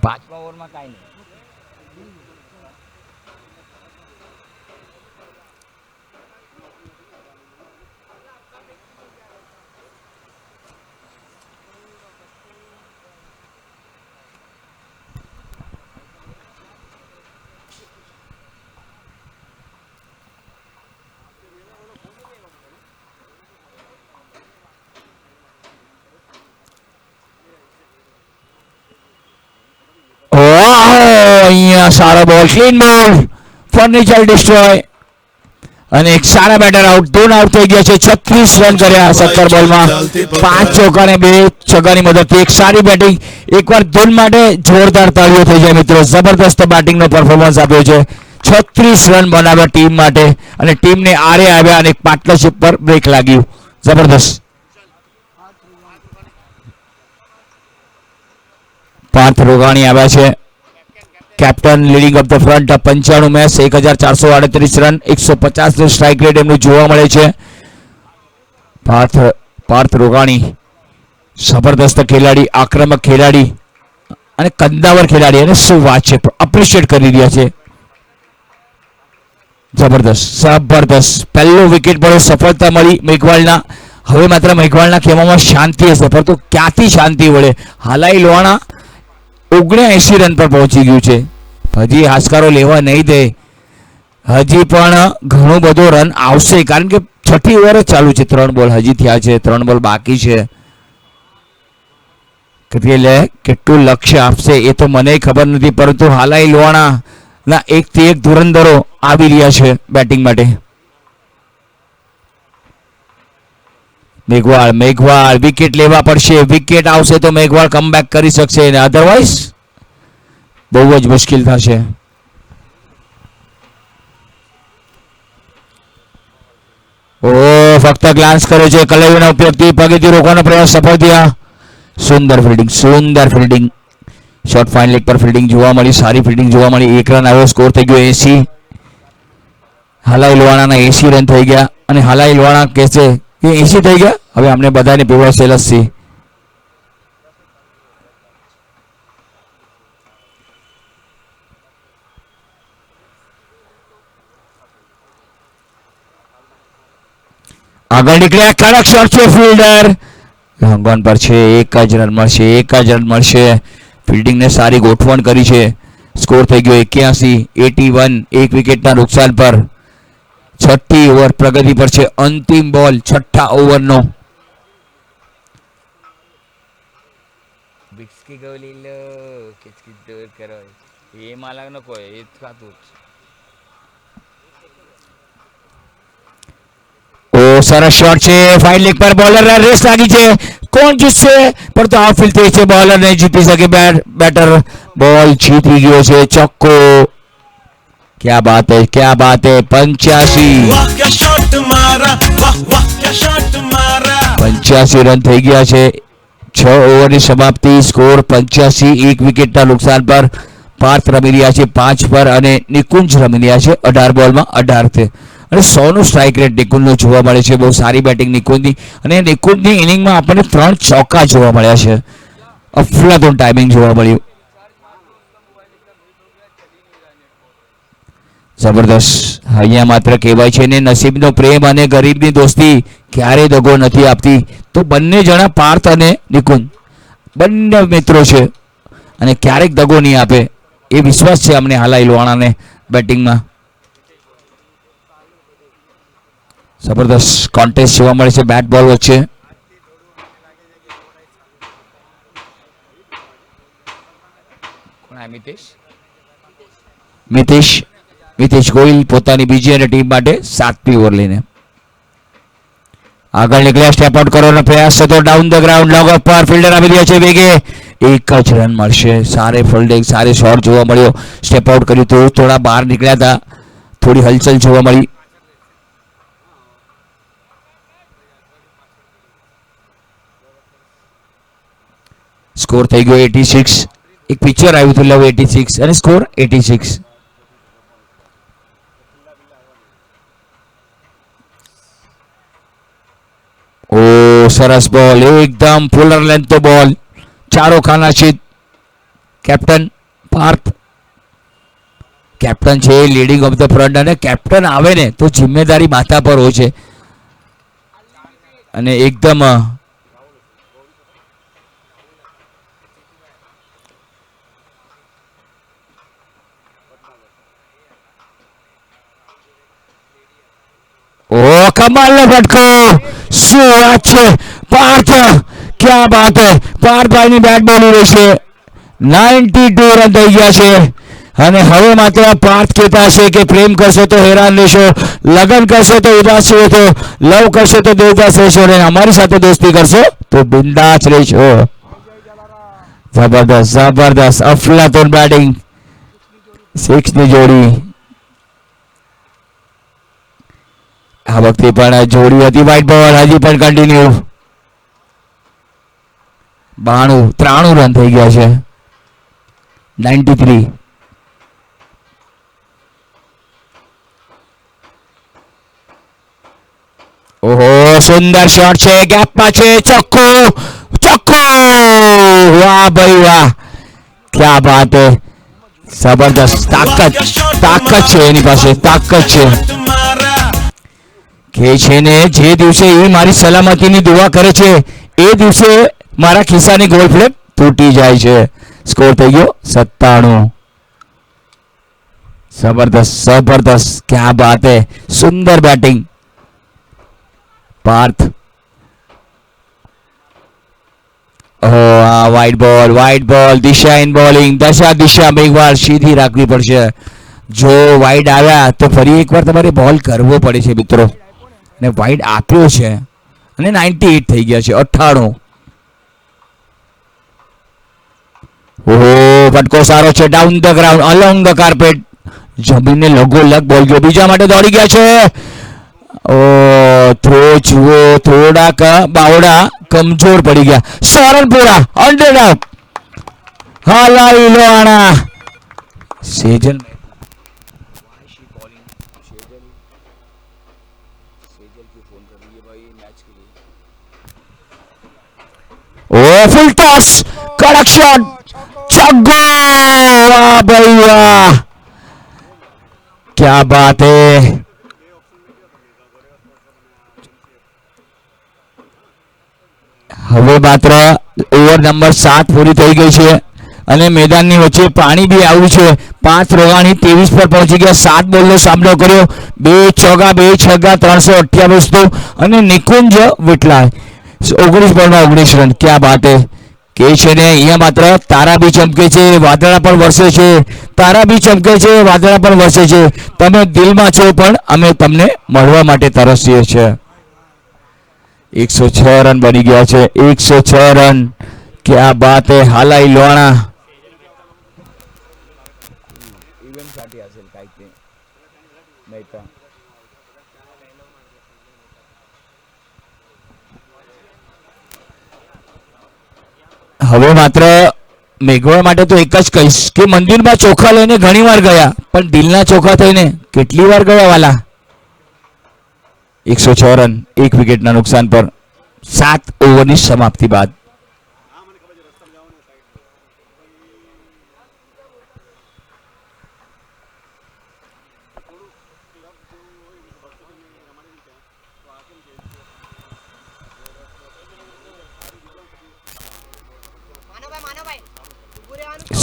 પાંચમા ઓવરમાં કાંઈ નહીં. અહીંયા સારો બોલ, ક્લીન બોલ, ફર્નિચર ડિસ્ટ્રોય. અને એક સારા બેટર આઉટ, ધોન આઉટ થઈ ગયા છે. 36 રન કર્યા 17 બોલમાં, 5 ચોકા અને 2 છગ્ગાની મદદથી. એક સારી બેટિંગ. એકવાર ધોન માટે જોરદાર તાળીઓ થઈ જાય મિત્રો. જબરદસ્ત બેટિંગનો પરફોર્મન્સ આપ્યો છે. 36 રન બનાવ્યા ટીમ માટે અને ટીમને આરે આવ્યા અને પાર્ટનરશિપ પર બ્રેક લાગ્યું. જબરદસ્ત. પાર્થ રોગાણી આવ્યા છે, captain leading of the front. 95 match, 1438 run, 150 strike rate એમનું જોવા મળે છે. પાર્થ રોગાણી જબરદસ્ત ખેલાડી, આક્રમક ખેલાડી અને કદ્દાવર ખેલાડી. અને શું વાત છે, એપ્રિશિએટ કરી રહ્યા છે. જબરદસ્ત જબરદસ્ત. પહેલો વિકેટ પડ્યો, સફળતા મળી મેઘવાળના. હવે માત્ર મેઘવાળના ખેમામાં શાંતિ હશે, પરંતુ ક્યાંથી શાંતિ વળે. હાલાઈ લોહાણા 79 રન પર પહોંચી ગયું છે. હજી હાશકારો લેવા નહીં દે, હજી પણ ઘણો બધો રન આવશે, કારણ કે 6ઠી ઓવર જ ચાલુ છે. 3 બોલ હજી થયા છે, 3 બોલ બાકી છે. એટલે કેટલું લક્ષ્ય આપશે એ તો મને ખબર નથી, પરંતુ હાલાઈ લોહાણાના એકથી એક ધુરંધરો આવી રહ્યા છે બેટિંગ માટે. મેઘવાળ વિકેટ લેવા પડશે. વિકેટ આવશે તો મેઘવાળ કમબેક કરી શકશે, અને અધરવાઇઝ બહુ જ મુશ્કેલ થશે. ફક્ત ગ્લાન્સ કરે છે, કલાઈના ઉપયોગથી પગેથી રોકવાનો પ્રયાસ સફળ થયા. સુંદર ફિલ્ડિંગ, સુંદર ફિલ્ડિંગ. શોર્ટ ફાઇન લેગ પર ફિલ્ડિંગ જોવા મળી, સારી ફિલ્ડિંગ જોવા મળી. 1 રન આવ્યો, સ્કોર થઈ ગયો 80. હાલાઈ લોહાણાના 80 રન થઈ ગયા. અને હાલાઈ લોહાણા કહેશે કે 80 થઈ ગયા, હવે અમને બધાને પીવડાવશે લસ્સી. આગળ નીકળ્યા, કડક શોટ છે, ફિલ્ડર લોંગ ઓન પર છે. 1 જ રન મળશે, 1 જ રન મળશે. ફિલ્ડિંગને સારી ગોઠવણ કરી છે. સ્કોર થઈ ગયો 81, 81. 1 વિકેટના નુકસાન પર. 6ઠી ઓવર પ્રગતિ પર છે. અંતિમ બોલ 6ઠા ઓવરનો. બિસ્કી ગોલી લો, કિચકી દૂર કરો. એ માલા नको आहे, हेच खातोच. સરસ શોટ છે, ફાઇન લેગ પર. બોલર રેસ લાગી છે, કોણ જીતશે? પરંતુ આઉટફિલ્ડ થઈ છે, બોલર નહીં જીતી શકે. બેટર બોલ જીતી ગયો છે, ચોક્કો. क्या बात है, क्या बात है. 85 રન થઈ ગયા છે. 6 ઓવરની સમાપ્તિ. સ્કોર 85. 1 વિકેટના નુકસાન પર. પાર્થ રમી રહ્યા છે 5 પર અને નિકુંજ રમી રહ્યા છે 18 બોલમાં 18 છે. અને 100નું સ્ટ્રાઇક રેટ નિકુંજનો જોવા મળે છે. બહુ સારી બેટિંગ નિકુંજની. અને નિકુંજની ઇનિંગમાં આપણને 3 ચોકા જોવા મળ્યા છે. અફલાતુન ટાઈમિંગ જોવા મળ્યું. જબરદસ્ત. અહીંયા માત્ર કહેવાય છે ને, નસીબનો પ્રેમ અને ગરીબની દોસ્તી ક્યારેય દગો નથી આપતી. તો બંને જણા પાર્થ અને નિકુંજ બંને મિત્રો છે અને ક્યારેક દગો નહીં આપે એ વિશ્વાસ છે અમને હાલાઈ લોહાણાને બેટિંગમાં. જબરદસ્ત કોન્ટેસ્ટ જોવા મળે છે બેટ બોલ વચ્ચે. મિતેશ ગોહિલ પોતાની બીજી અને ટીમ માટે 7મી ઓવર લઈને આગળ નીકળ્યા. સ્ટેપ આઉટ કરવાનો પ્રયાસ થતો down the ground long of પર ફિલ્ડર આવી રહ્યા છે વેગે. એક જ રન મળશે. સારે ફિલ્ડિંગ સારે શોટ જોવા મળ્યો. સ્ટેપ આઉટ કર્યું તો થોડા બહાર નીકળ્યા હતા, થોડી હલચલ જોવા મળી. સ્કોર થઈ ગયો 86. એક પિક્ચર આવ્યું હતું લવ 86 અને સ્કોર 86. ઓ સરસ બોલ, એકદમ ફુલર લેન્થ બોલ, ચારો ખાના છે. કેપ્ટન પાર્થ કેપ્ટન છે, લીડિંગ ઓફ ધ ફ્રન્ટ, અને કેપ્ટન આવે ને તો જિમ્મેદારી માથા પર હોય છે અને એકદમ ઓ કમાલનો ફટકો. શું વાત છે પાર્થ, ક્યાં બાત હે. પાર્થભાઈની બેટ બોલી રહી છે. 92 રન થઈ ગયા છે અને હવે માત્ર પાર્થ કહેતા હશે કે પ્રેમ કરશો તો હેરાન રહેશો, લગ્ન કરશો તો ઉદાસ રહેશો, લવ કરશો તો દેવદાસ રહેશો અને અમારી સાથે દોસ્તી કરશો તો બિંદાસ રહેશો. જબરદસ્ત જબરદસ્ત અફલાતુન બેટિંગ. 6ની જોડી આ વખતે પણ જોડી હતી. વ્હાઇટ બોલ હજી પણ કન્ટિન્યુ. 93 રન થઈ ગયા છે. 93. ઓહો સુંદર શોટ છે, ગેપમાં છે, ચોખ્ખો ચોખ્ખો. વાહ ભાઈ વાહ, ક્યા બાત હે. જબરદસ્ત તાકાત છે એની પાસે, તાકાત છે. કે છે ને જે દિવસે એ મારી સલામતીની દુઆ કરે છે એ દિવસે મારા ખિસ્સાની ગોલ્ડ ફ્લેપ તૂટી જાય છે. સ્કોર થઈ ગયો 97. જબરદસ્ત જબરદસ્ત, ક્યા બાત હે. સુંદર બેટિંગ પાર્થ. વાઇડ બોલ દિશા ઇન બોલિંગ. દિશા એક વાર સીધી રાખવી પડશે. જો વાઇડ આવ્યા તો ફરી એકવાર તમારે બોલ કરવો પડે છે મિત્રો, ને વાઇડ આપ્યો છે અને 98 થઈ ગયા છે. 98. ઓહો ફટકો સારો છે. Down the ground along the carpet, જમીનને લગોલગ બોલ ગયો. બીજા માટે દોડી ગયા છે. ઓ થ્રો જુઓ, થોડાક બાવડા કમજોર પડી ગયા. સોરનપુરા 100 આઉટ. હાલાઈ લોહાણા. સેજલ ओ फुल टॉस, कड़क शॉट, छक्को. वाह भाई वाह, क्या बात है. હવે માત્ર ઓવર નંબર 7 પૂરી થઈ ગઈ છે અને મેદાનની વચ્ચે પાણી બી આવ્યું છે. 5 રોગાણી 23 પર પહોંચી ગયા. 7 બોલનો સામનો કર્યો. 2 ચોગ્ગા 2 છગ્ગા 328 અને નિકુંજ વિટલા 19 બોલમાં 19 રન. ક્યાં બાત હે. કે છે ને અહીંયા માત્ર તારા બી ચમકે છે, વાદળા પણ વરસે છે. તારા બી ચમકે છે, વાદળા પણ વરસે છે. તમે દિલમાં છો પણ અમે તમને મળવા માટે તરસીએ છીએ. 106 રન બની ગયા છે. 106 રન. ક્યાં બાત હે. હાલાઈ લોહાણા. હવે માત્ર મેઘવા માટે તો એક જ કહીશ કે મંદિરમાં ચોખા લઈને ઘણી વાર ગયા, પણ દિલના ચોખા થઈને કેટલી વાર ગયા વાલા. 106 રન 1 વિકેટના નુકસાન પર 7 ઓવરની સમાપ્તિ બાદ.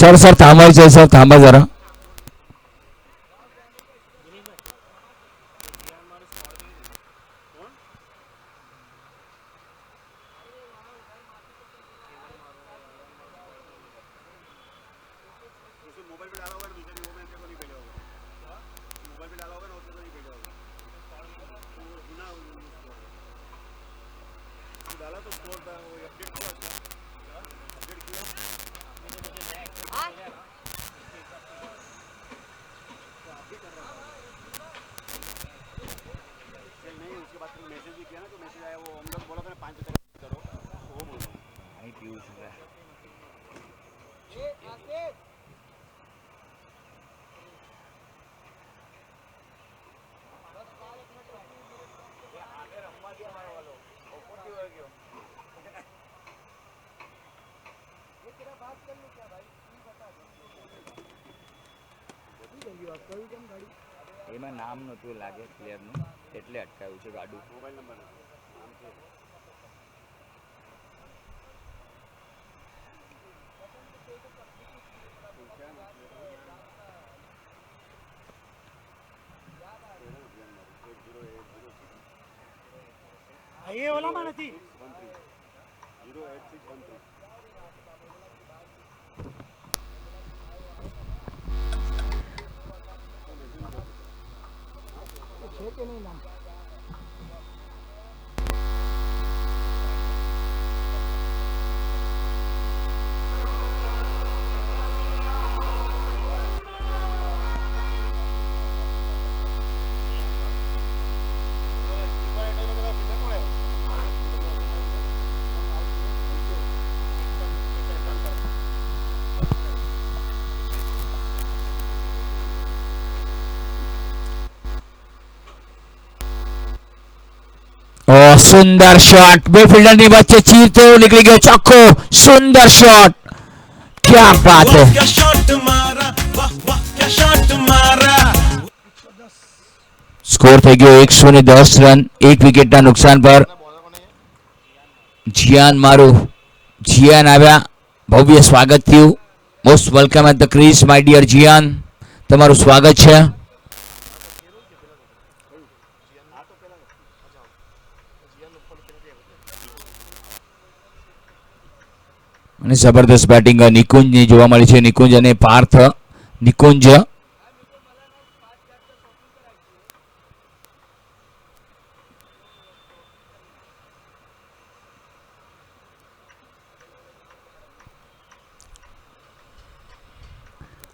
सर थांबायचं सर, थांबा जरा. એમાં નામ નહોતું લાગે પ્લેયરનું એટલે અટકાયું છે ગાડું. મોબાઈલ નંબર એ ઓલામાં નથી. છે કે નહીં નામ? सुंदर शॉट, બે ફિલ્ડર ની વચ્ચે ચીરતો નીકળી ગયો ચોખ્ખો. સુંદર શોટ, क्या बात है. क्या शॉट मारा, वाह वाह क्या शॉट मारा. સ્કોર થઈ ગયો 110 રન, 1 વિકેટના નુકસાન પર. જીયાન મારું, જીયાન આવ્યા, ભવ્ય સ્વાગત થયું. Most welcome at the crease my dear Jiyan, તમારું સ્વાગત છે. અને જબરદસ્ત બેટિંગ નિકુંજની જોવા મળી છે. નિકુંજ અને પાર્થ. નિકુંજ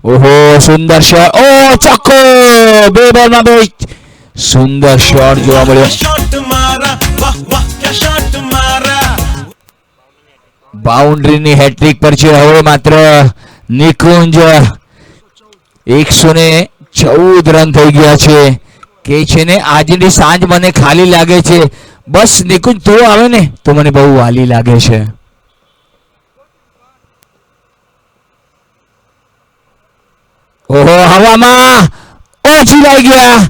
ઓહો સુંદર શોટ, ઓ ચોખ્ખો, 2 બોલમાં 2. સુંદર શોટ જોવા મળ્યો. शॉट मारा, वाह वाह क्या शॉट मारा. બાઉન્ડ્રીની હેટ્રિક પર છે હવે માત્ર નિકુંજ. 114 રન થઈ ગયા છે. કે છે ને આજની સાંજ મને ખાલી લાગે છે, બસ નિકુંજ તું આવે ને તો મને બહુ વાલી લાગે છે. ઓહો હવામાં, ઓ ચીરાઈ ગયા.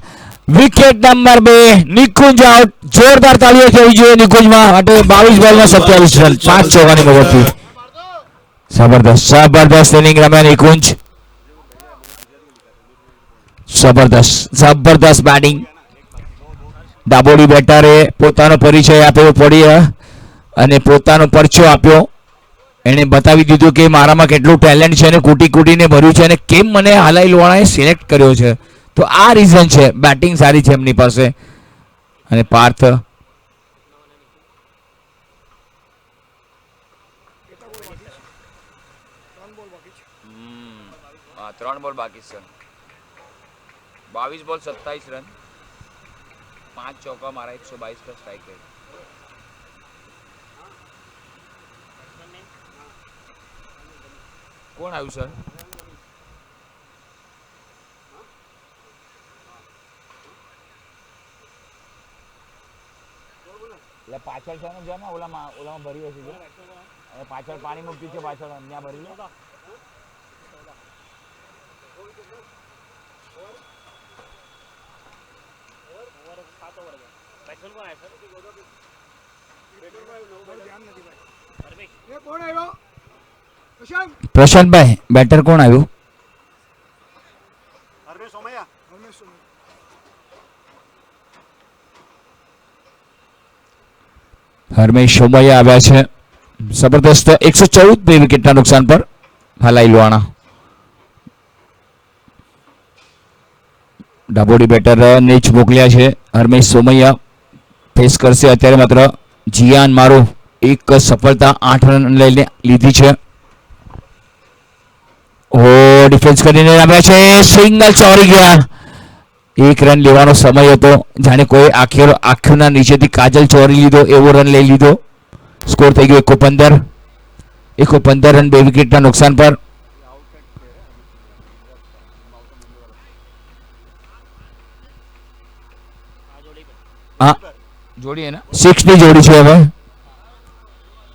Wicket number 2, Nikunj out. જોરદાર તાળીઓ થવી જોઈએ નિકુંજમાં માટે. 22 બોલમાં 27 રન, 5 ચોકાની મદદથી. જબરદસ્ત ઇનિંગ રમ્યા નિકુંજ. જબરદસ્ત બેટિંગ. ડાબોડી બેટરે પોતાનો પરિચય આપ્યો પડી અને પોતાનો પરચો આપ્યો. એણે બતાવી દીધું કે મારામાં કેટલું ટેલેન્ટ છે અને કૂટીને ભર્યું છે અને કેમ મને હાલાઈ લોણાએ સિલેક્ટ કર્યો છે. તો આ રીઝન છે, બેટિંગ સારી છે એમની પાસે. અને પાર્થ 3 બોલ બાકી છે. 22 બોલ 27 રન, 5 ચોકા મારા, 122 પર સ્ટ્રાઇક રેટ. કોણ આવ્યું સર? એટલે પાછળ છે ને જો ને ઓલામાં ભર્યું હશે અને પાછળ પાણી મૂક્યું છે, પાછળ ત્યાં ભરી લો. એ કોણ આવ્યો? પ્રશાંતભાઈ બેટર કોણ આવ્યું? હરમેશ સોમૈયા આવ્યા છે. જબરદસ્ત 114 બે વિકેટના નુકસાન પર હલાઈ લુહાણા. ડાબોડી બેટર નીચ મોકલ્યા છે. હરમેશ સોમૈયા ફેસ કરશે અત્યારે માત્ર જીયાન મારું. એક સફળતા 8 રન લઈને લીધી છે. ઓ ડિફેન્સ કરીને આવ્યા છે. સિંગલ ચોરી ગયા. 1 રન લેવાનો સમય હતો. જાણે કોઈ આંખોના નીચેથી કાજલ ચોરી લીધો એવો રન લઈ લીધો. સ્કોર થઈ ગયો 115. 115 રન બે વિકેટના નુકસાન પર. હા જોડી એના 6 ની જોડી છે હવે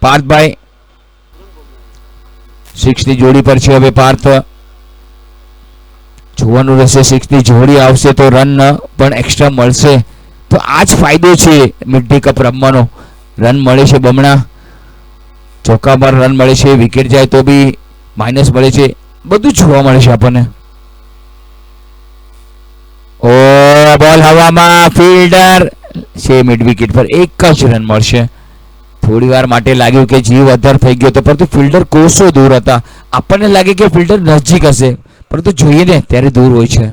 પાર્થભાઈ. 6 ની જોડી પર છે હવે પાર્થ. જોવાનું રહેશે 6 ની જોડી આવશે તો રન પણ એક્સ્ટ્રા મળશે. તો આ જ ફાયદો છે મિડડે કપ રમવાનો. રન મળે છે બમણા. ચોક્કા પર રન મળે છે. વિકેટ જાય તો બી માઇનસ મળે છે. બધું જોવા મળે છે આપણને. ઓ બોલ હવામાં. ફિલ્ડર છે મિડ વિકેટ પર. એક જ રન મળશે. થોડી વાર માટે લાગ્યું કે જીવ અધર થઈ ગયો હતો પરંતુ ફિલ્ડર કોસો દૂર હતા. આપણને લાગે કે ફિલ્ડર નજીક હશે પરંતુ જોઈએ ને ત્યારે દૂર હોય છે.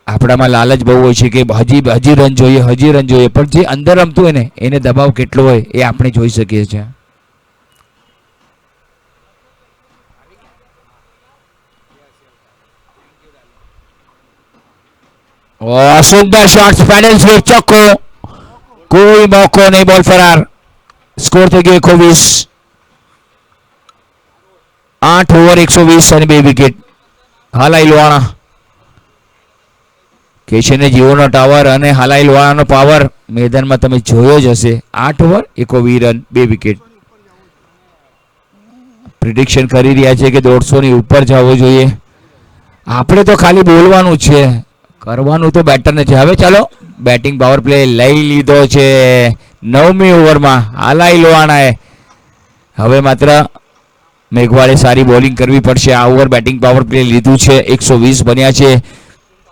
આપણામાં લાલચ બહુ હોય છે કે હજી રન જોઈએ પણ જે અંદર રમતું હોય ને એને દબાવ કેટલો હોય એ આપણે જોઈ શકીએ છીએ. સુંદર શોટ્સ પેડલ સ્વીપ ચોખ્ખો. કોઈ મોકો નહીં. બોલ ફરાર. સ્કોર થઈ ગયો 21. 8 ઓવર 120 અને 2 વિકેટ. હાલાઈ લુહાણા કે છે ને જીઓનો ટાવર અને હાલાઈ લુહાણાનો પાવર મેદાનમાં તમે જોયો જ હશે. 8 ઓવર 120 રન 2 વિકેટ. પ્રિડિક્શન કરી રહ્યા છે કે 150 ની ઉપર જવો જોઈએ. આપણે તો ખાલી બોલવાનું છે, કરવાનું તો બેટરને છે. હવે ચાલો બેટિંગ પાવર પ્લે લઈ લીધો છે 9મી ઓવરમાં હાલાઈ લુહાણાએ. હવે માત્ર મેઘવાળે સારી બોલિંગ કરવી પડશે. આ ઓવર બેટિંગ પાવર પ્લે લીધું છે. 120 બન્યા છે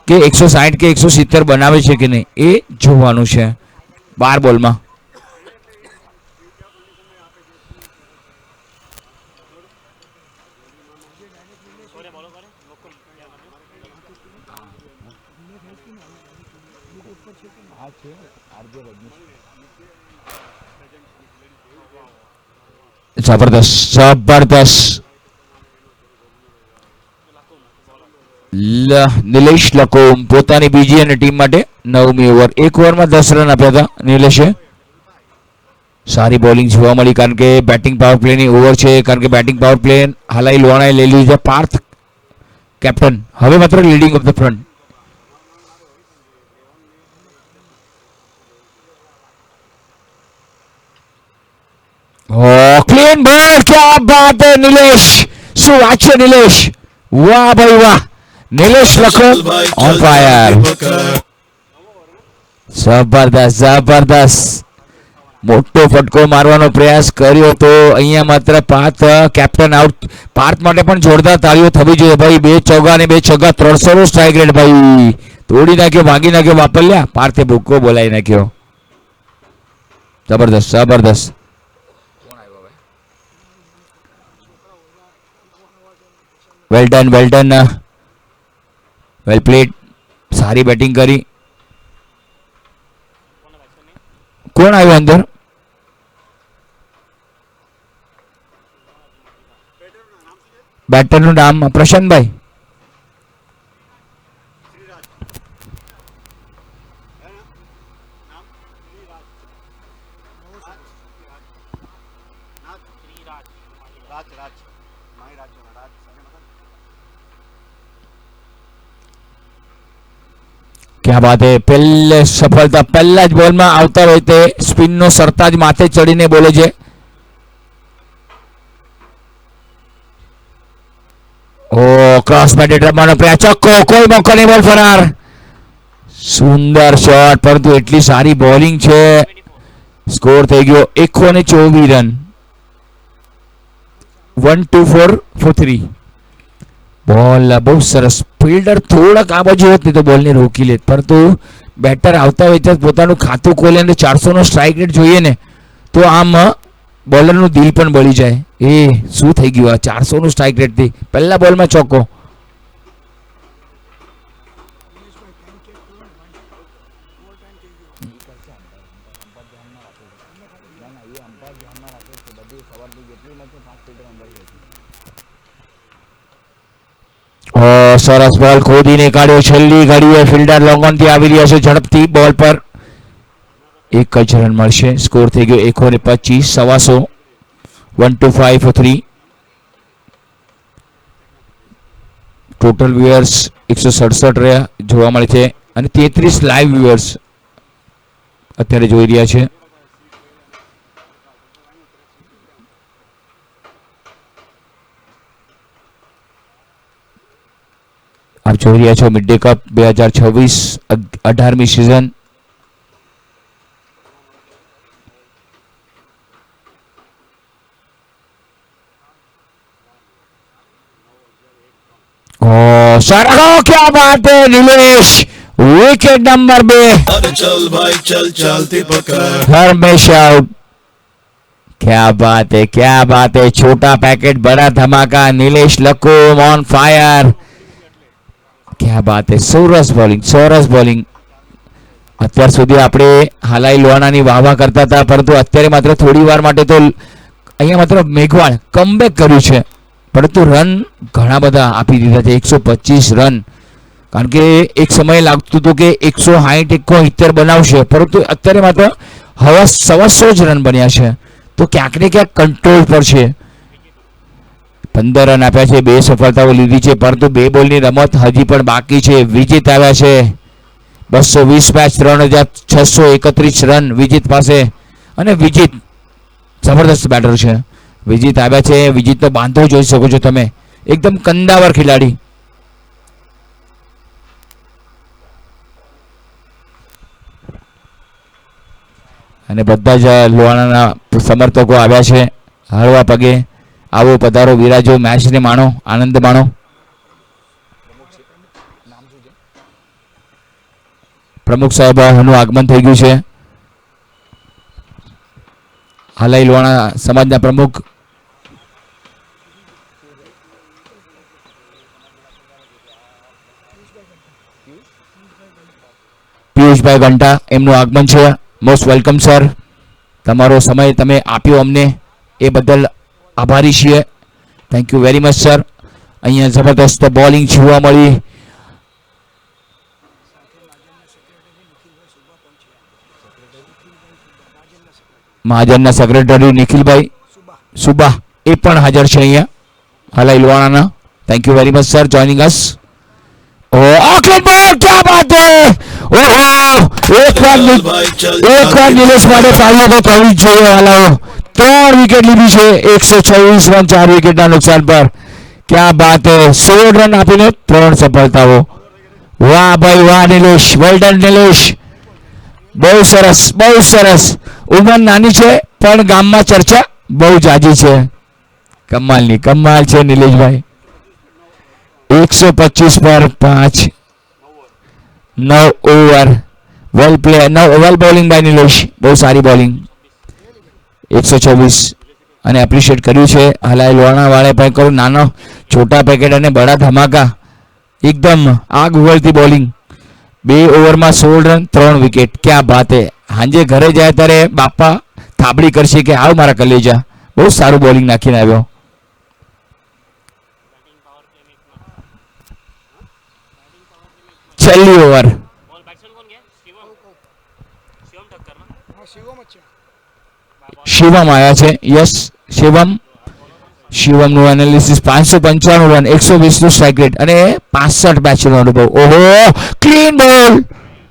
કે 160 કે 170 બનાવે છે કે નહીં એ જોવાનું છે 12 બોલમાં. જબરદસ્ત નિલેશ લકોમ પોતાની બીજી અને ટીમ માટે 9મી ઓવર. 1 ઓવરમાં 10 રન આપ્યા હતા નિલેશે. સારી બોલિંગ જોવા મળી કારણ કે બેટિંગ પાવર પ્લેની ઓવર છે. કારણ કે બેટિંગ પાવર પ્લે હાલાઈ લુહાણાએ લઈ લીધું છે. પાર્થ કેપ્ટન હવે માત્ર leading of the front. Clean બોલ. ક્યા બાત હે નિલેશ. શું વાત છે નિલેશ. વાહ ભાઈ વાહ. નિલેશ લખો ઓન ફાયર. જબરદસ્ત. મોટો ફટકો મારવાનો પ્રયાસ કર્યો તો અહીંયા માત્ર પાર્થ કેપ્ટન આઉટ. પાર્થ માટે પણ જોરદાર તાળીઓ થવી જોઈએ ભાઈ. 2 ચોગ્ગા અને 2 છગ્ગા 300 નો સ્ટ્રાઇક રેટ ભાઈ. તોડી નાખ્યો, ભાગી નાખ્યો વાપલ્યા. પાર્થે ભૂક્કો બોલાવી નાખ્યો. જબરદસ્ત. કોણ આવ્યો હવે? વેલ ડન વેલ પ્લેડ. સારી બેટિંગ કરી. કોણ આવ્યો અંદર? બેટરનું નામ પ્રશાંતભાઈ. क्या बात है. પહેલે સફળતા પહેલા જ બોલમાં આવતા હોય તે સ્પિનનો સરતાજ માથે ચડીને બોલે છે. ઓ ક્રોસ બેટેડ રમવાનો પ્રયાસ. ચોખ્ખો. કોઈ મોકો નહીં. બોલ ફરાર. સુંદર શોટ પરંતુ એટલી સારી બોલિંગ છે સ્કોર થઈ ગયો 124 રન. 1-2-4 for 3. બોલ બહુ સરસ. ફિલ્ડર થોડાક આ બાજુ હોત ને તો બોલને રોકી લેત, પરંતુ બેટર આવતા હોય પોતાનું ખાતું ખોલે અને 400 નો સ્ટ્રાઇક રેટ જોઈએ ને તો આમ બોલરનું દિલ પણ બળી જાય. એ શું થઈ ગયું આ 400 નું સ્ટ્રાઇક રેટથી પહેલા બોલમાં ચોક્કો. સરસ બોલ ખોદીને કાઢ્યો. છેલ્લી ઘડીએ ફિલ્ડર લોંગ ઓન થી આવી રહ્યા છે ઝડપથી બોલ પર. એક જ રન મળશે. સ્કોર થઈ ગયો 125 125. 1-5 for 3. ટોટલ વ્યુઅર્સ 167 રહ્યા જોવા મળે છે અને 33 લાઈવ વ્યુઅર્સ અત્યારે જોઈ રહ્યા છે. આપ જોઈ રહ્યા છો મિડ ડે કપ 2026 18મી સિઝન. क्या बात है नीलेश. Wicket number 2. अरे चल भाई चल चलती पकड़ हरमेश आउट. क्या बात है, क्या बात है. छोटा पैकेट बड़ा धमाका. Nilesh Lakum on fire. क्या बात है. સરસ બોલિંગ, સરસ બોલિંગ. અત્યાર સુધી આપણે હાલાઈ લોહાણાની વાહવા કરતા હતા, પરંતુ અત્યારે માત્ર થોડી વાર માટે તો અહીંયા માત્ર મેઘવાળ કમબેક કર્યું છે, પરંતુ રન ઘણા બધા આપી દીધા છે. 125 રન. કારણ કે એક સમય લાગતું હતું કે 160 170 બનાવશે, પરંતુ અત્યારે માત્ર હવા 125 જ રન બન્યા છે. તો ક્યાંક ને ક્યાંક કંટ્રોલ પર છે. 15 રન આપ્યા છે, 2 સફળતાઓ લીધી છે, પરંતુ 2 બોલની રમત હજી પણ બાકી છે. વિજિત આવ્યા છે 220 મેચ 3631 રન વિજિત પાસે. અને વિજિત જબરદસ્ત બેટર છે. વિજિત આવ્યા છે. વિજિતનો બાંધો જોઈ શકો છો તમે, એકદમ કંદાવર ખેલાડી. અને બધા જ લોહાણાના સમર્થકો આવ્યા છે હળવા પગે. આવો પધારો, વિરાજો, મેચને માણો, આનંદ માણો. પ્રમુખ સાહેબનું આગમન થઈ ગયું છે. હાલાઈ લોહાણા સમાજના પ્રમુખ પિયુષભાઈ ઘંટા, એમનું આગમન છે. Most welcome sir. તમારો સમય તમે આપ્યો અમને એ બદલ આભારી છીએ. Thank you very much sir. અહીંયા જબરદસ્ત બોલિંગ જોવા મળી. મહાજનના સેક્રેટરી નિખિલભાઈ સુબા એ પણ હાજર છે અહીંયા હાલાઈ લોહાણાના. Thank you very much sir joining us. क्या बात है. एक बार निलेश માટે તાળીઓ તો થવી જ જોઈએ. હાલાઓ 3 વિકેટ લીધી છે. 126 રન 4 વિકેટના નુકસાન પર. क्या बात है. 16 રન આપીને 3 સફળતાઓ. વાહ ભાઈ વાહ નિલેશ. Well done Nilesh. બહુ સરસ, બહુ સરસ. ઉંમર નાની છે પણ ગામમાં ચર્ચા બહુ જાજી છે. કમાલની કમાલ છે નિલેશભાઈ. 125 પર 5 9 over. Well play, well bowling by Nilesh. બહુ સારી બોલિંગ. 124 અને એપ્રિશિએટ કર્યું છે હાલાઈ લોહાણા વાળે પણ. કરું નાનો છોટા પેકેટ અને બડા ધમાકા. એકદમ આગ ઉગળતી બોલિંગ. 2 ઓવરમાં 16 રન 3 વિકેટ. ક્યાં બાત હે. હાંજે ઘરે જાય ત્યારે બાપા થાબડી કરશે કે આવ મારા કલેજા. બહુ સારું બોલિંગ નાખીને આવ્યો. છેલ્લી ઓવર. શિવમ આવ્યા છે. યસ શિવમ. શિવમનું એનાલિસિસ 595 રન 120 નું સ્ટ્રાઇક રેટ અને 65 મેચનો અનુભવ. ઓહો ક્લીન બોલ.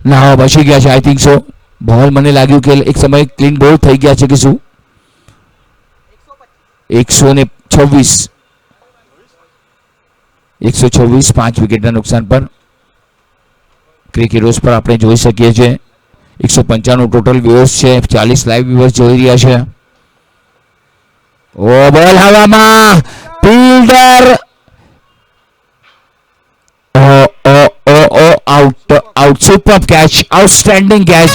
ના બચી ગયા છે આઈ થિંક સો. બોલ મને લાગ્યું કે એક સમય ક્લીન બોલ થઈ ગયા છે કે શું. 126 5 વિકેટના નુકસાન પર. ક્રિકેટ હીરોઝ પર આપણે જોઈ શકીએ છીએ 195 ટોટલ વ્યુઅર્સ છે, 40 લાઈવ વ્યુઅર્સ જોઈ રહ્યા છે. ઓ બોલ હવામાં, fielder out out, super catch, outstanding catch.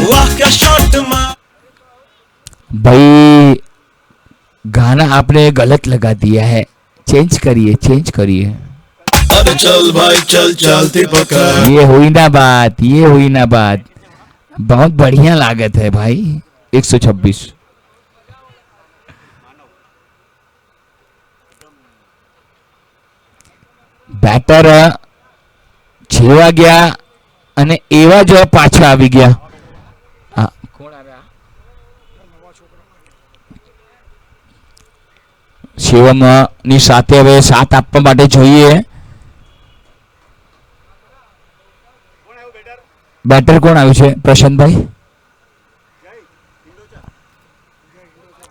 वाह क्या शॉट मारा भाई गाना आपने गलत लगा दिया है, चेंज करिए, चेंज करिए. अरे चल भाई चल चलती पकड़ ये हुई ना बात, ये हुई ना बात. बहुत बढ़िया लागत है भाई. 126. બેટર જેવા ગયા અને એવા જ પાછા આવી ગયા. હા, શિવમ ની સાથે હવે સાથ આપવા માટે જોઈએ. બેટર કોણ આવ્યું છે? પ્રશાંતભાઈ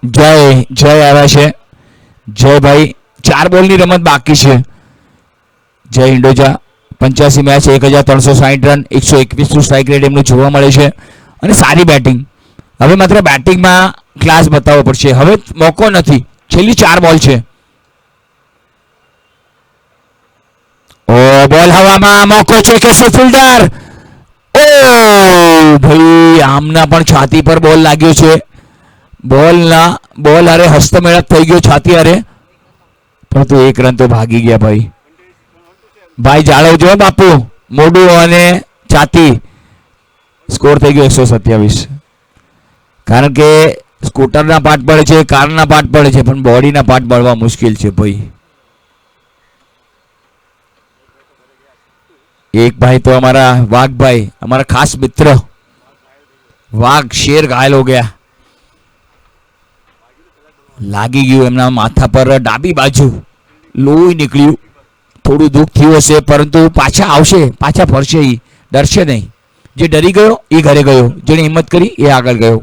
જય જય આવ્યા છે. જયભાઈ, 4 બોલની રમત બાકી છે. જય હિન્ડોજા 85 મેચ, 1360 રન, 121 નું સ્ટ્રાઇક રેટ એમનું જોવા મળે છે અને સારી બેટિંગ. હવે માત્ર બેટિંગમાં ક્લાસ બતાવવો પડશે. હવે મોકો નથી, છેલ્લી 4 બોલ છે. ઓ બોલ હવામાં, મોકો છે કે ફિલ્ડર. ઓ ભાઈ, આમના પણ છાતી પર બોલ લાગ્યો છે. બોલ અરે હસ્તમેળાપ થઈ ગયો છાતી અરે, પરંતુ 1 રન તો ભાગી ગયા ભાઈ. ભાઈ જાળવજો બાપુ, મોઢું અને છાતી. સ્કોર થઈ ગયો 127. કારણ કે સ્કૂટરના પાર્ટ પડે છે, કારના પાર્ટ પડે છે, પણ બોડીના પાર્ટ પડવા મુશ્કેલ છે ભાઈ. એક ભાઈ તો हमारा वाघ भाई, हमारा खास मित्र वाघ शेर घायल हो गया. લાગી ગયું એમના માથા પર, ડાબી બાજુ લોહી નીકળ્યું. થોડું દુઃખ થયું હશે, પરંતુ પાછા આવશે, પાછા ફરશે. એ ડરશે નહીં. જે ડરી ગયો એ ઘરે ગયો, જેને હિંમત કરી એ આગળ ગયો.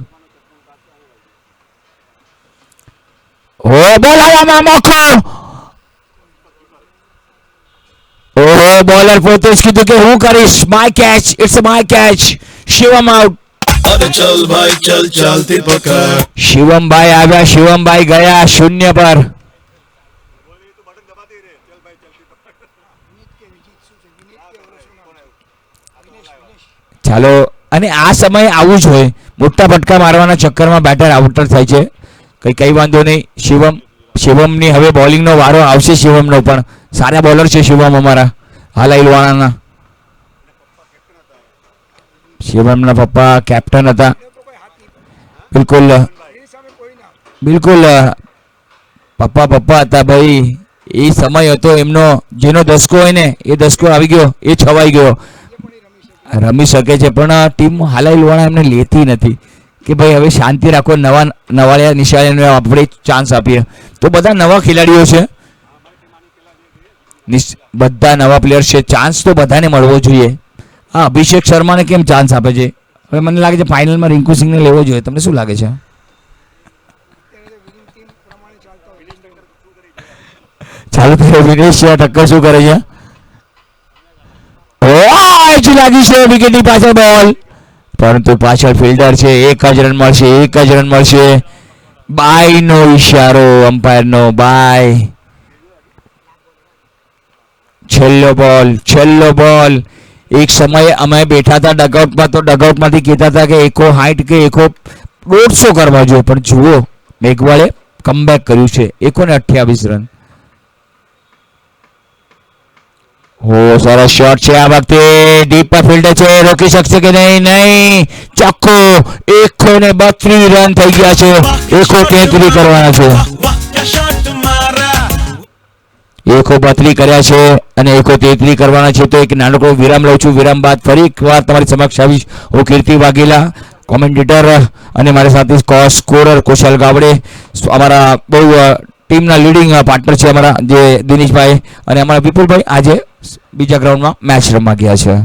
ઓ બોલ હવામાં, મોકો. ઓહો, બોલર પોતે જ કીધું કે હું કરીશ, my catch, it's my catch. Shivam out. अरे चल भाई चल चलती पकड़ શિવમભાઈ આવ્યા, શિવમભાઈ ગયા 0 પર. ચાલો, અને આ સમયે આવું જ હોય. મોટા ફટકા મારવાના ચક્કરમાં બેટર આઉટર થાય છે. કઈ વાંધો નહીં. શિવમની હવે બોલિંગનો વારો આવશે. શિવમનો પણ સારા બોલર છે શિવમ અમારા હાલાઈલવાણાના. શિવમના પપ્પા કેપ્ટન હતા. બિલકુલ બિલકુલ પપ્પા હતા ભાઈ. એ સમય હતો એમનો, જેનો દસકો હોય ને એ દસકો આવી ગયો, એ છવાઈ ગયો. રમી શકે છે પણ ટીમ હાલાઈલવાણા એમને લેતી નથી કે ભાઈ હવે શાંતિ રાખો, નવાળિયા નિશાળીને આપણે ચાન્સ આપીએ. તો બધા નવા ખેલાડીઓ છે, બધા નવા પ્લેયર્સ છે. ચાન્સ તો બધાને મળવો જોઈએ. હા, અભિષેક શર્માને કેમ ચાન્સ આપે છે? હવે મને લાગે છે ફાઇનલમાં રિંકુ સિંહને લેવો જોઈએ. તમને શું લાગે છે? ચાલુ તો વિનેશ છે, ટક્કર શું કરે છે? એજ લાગી છે વિકેટની પાછળ બોલ, પરંતુ પાછળ ફિલ્ડર છે. 1 જ રન મળશે, 1 જ રન મળશે. બાય નો ઈશારો અમ્પાયર નો, બાય. છેલ્લો બોલ. એક સમયે અમે બેઠા હતા ડગઆઉટમાં, તો ડગઆઉટમાંથી કહેતા હતા કે 160 કે 150 કરવા જોઈએ, પણ જુઓ મેઘવાળે કમબેક કર્યું છે. 128 રન. ઓ સરસ શોટ છે આ વખતે. ડીપ પર ફિલ્ડર છે, રોકી શકશે કે નહીં? ચોખ્ખો. 132 રન થઈ ગયા છે. 133 કરવાના છે. वाह क्या शॉट मारा 132 કર્યા છે અને 133 કરવાના છે. તો એક નાનકડો વિરામ લઉં છું. વિરામ બાદ ફરી એકવાર તમારી સમક્ષ આવીશ. હું કીર્તિ વાઘેલા, કોમેન્ટેટર, અને મારી સાથે સ્કોરર કુશલ ગાવડે, અમારા બહુ ટીમના લીડિંગ પાર્ટનર છે અમારા જે દિનેશભાઈ અને અમારા વિપુલભાઈ. આજે બીજા ગ્રાઉન્ડમાં મેચ રમવા ગયા છે.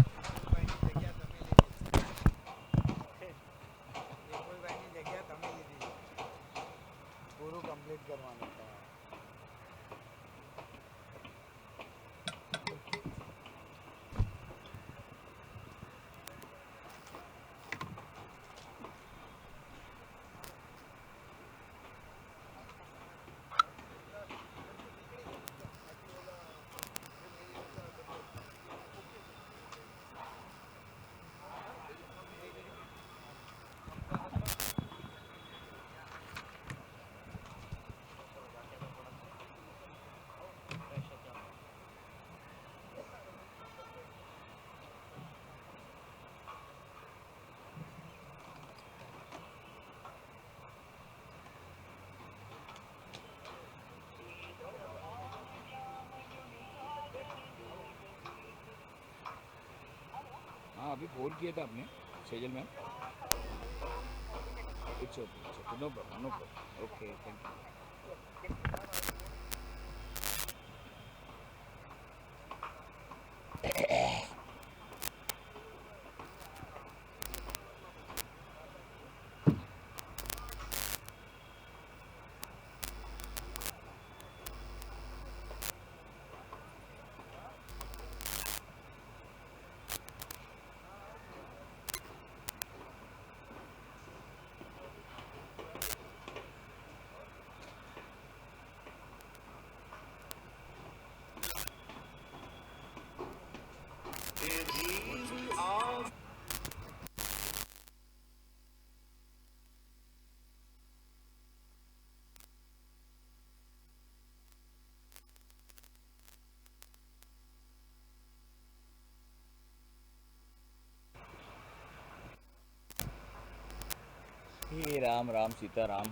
अभी फोन किया था आपने Sejal ma'am it's okay no problem okay thank you हे राम राम सीताराम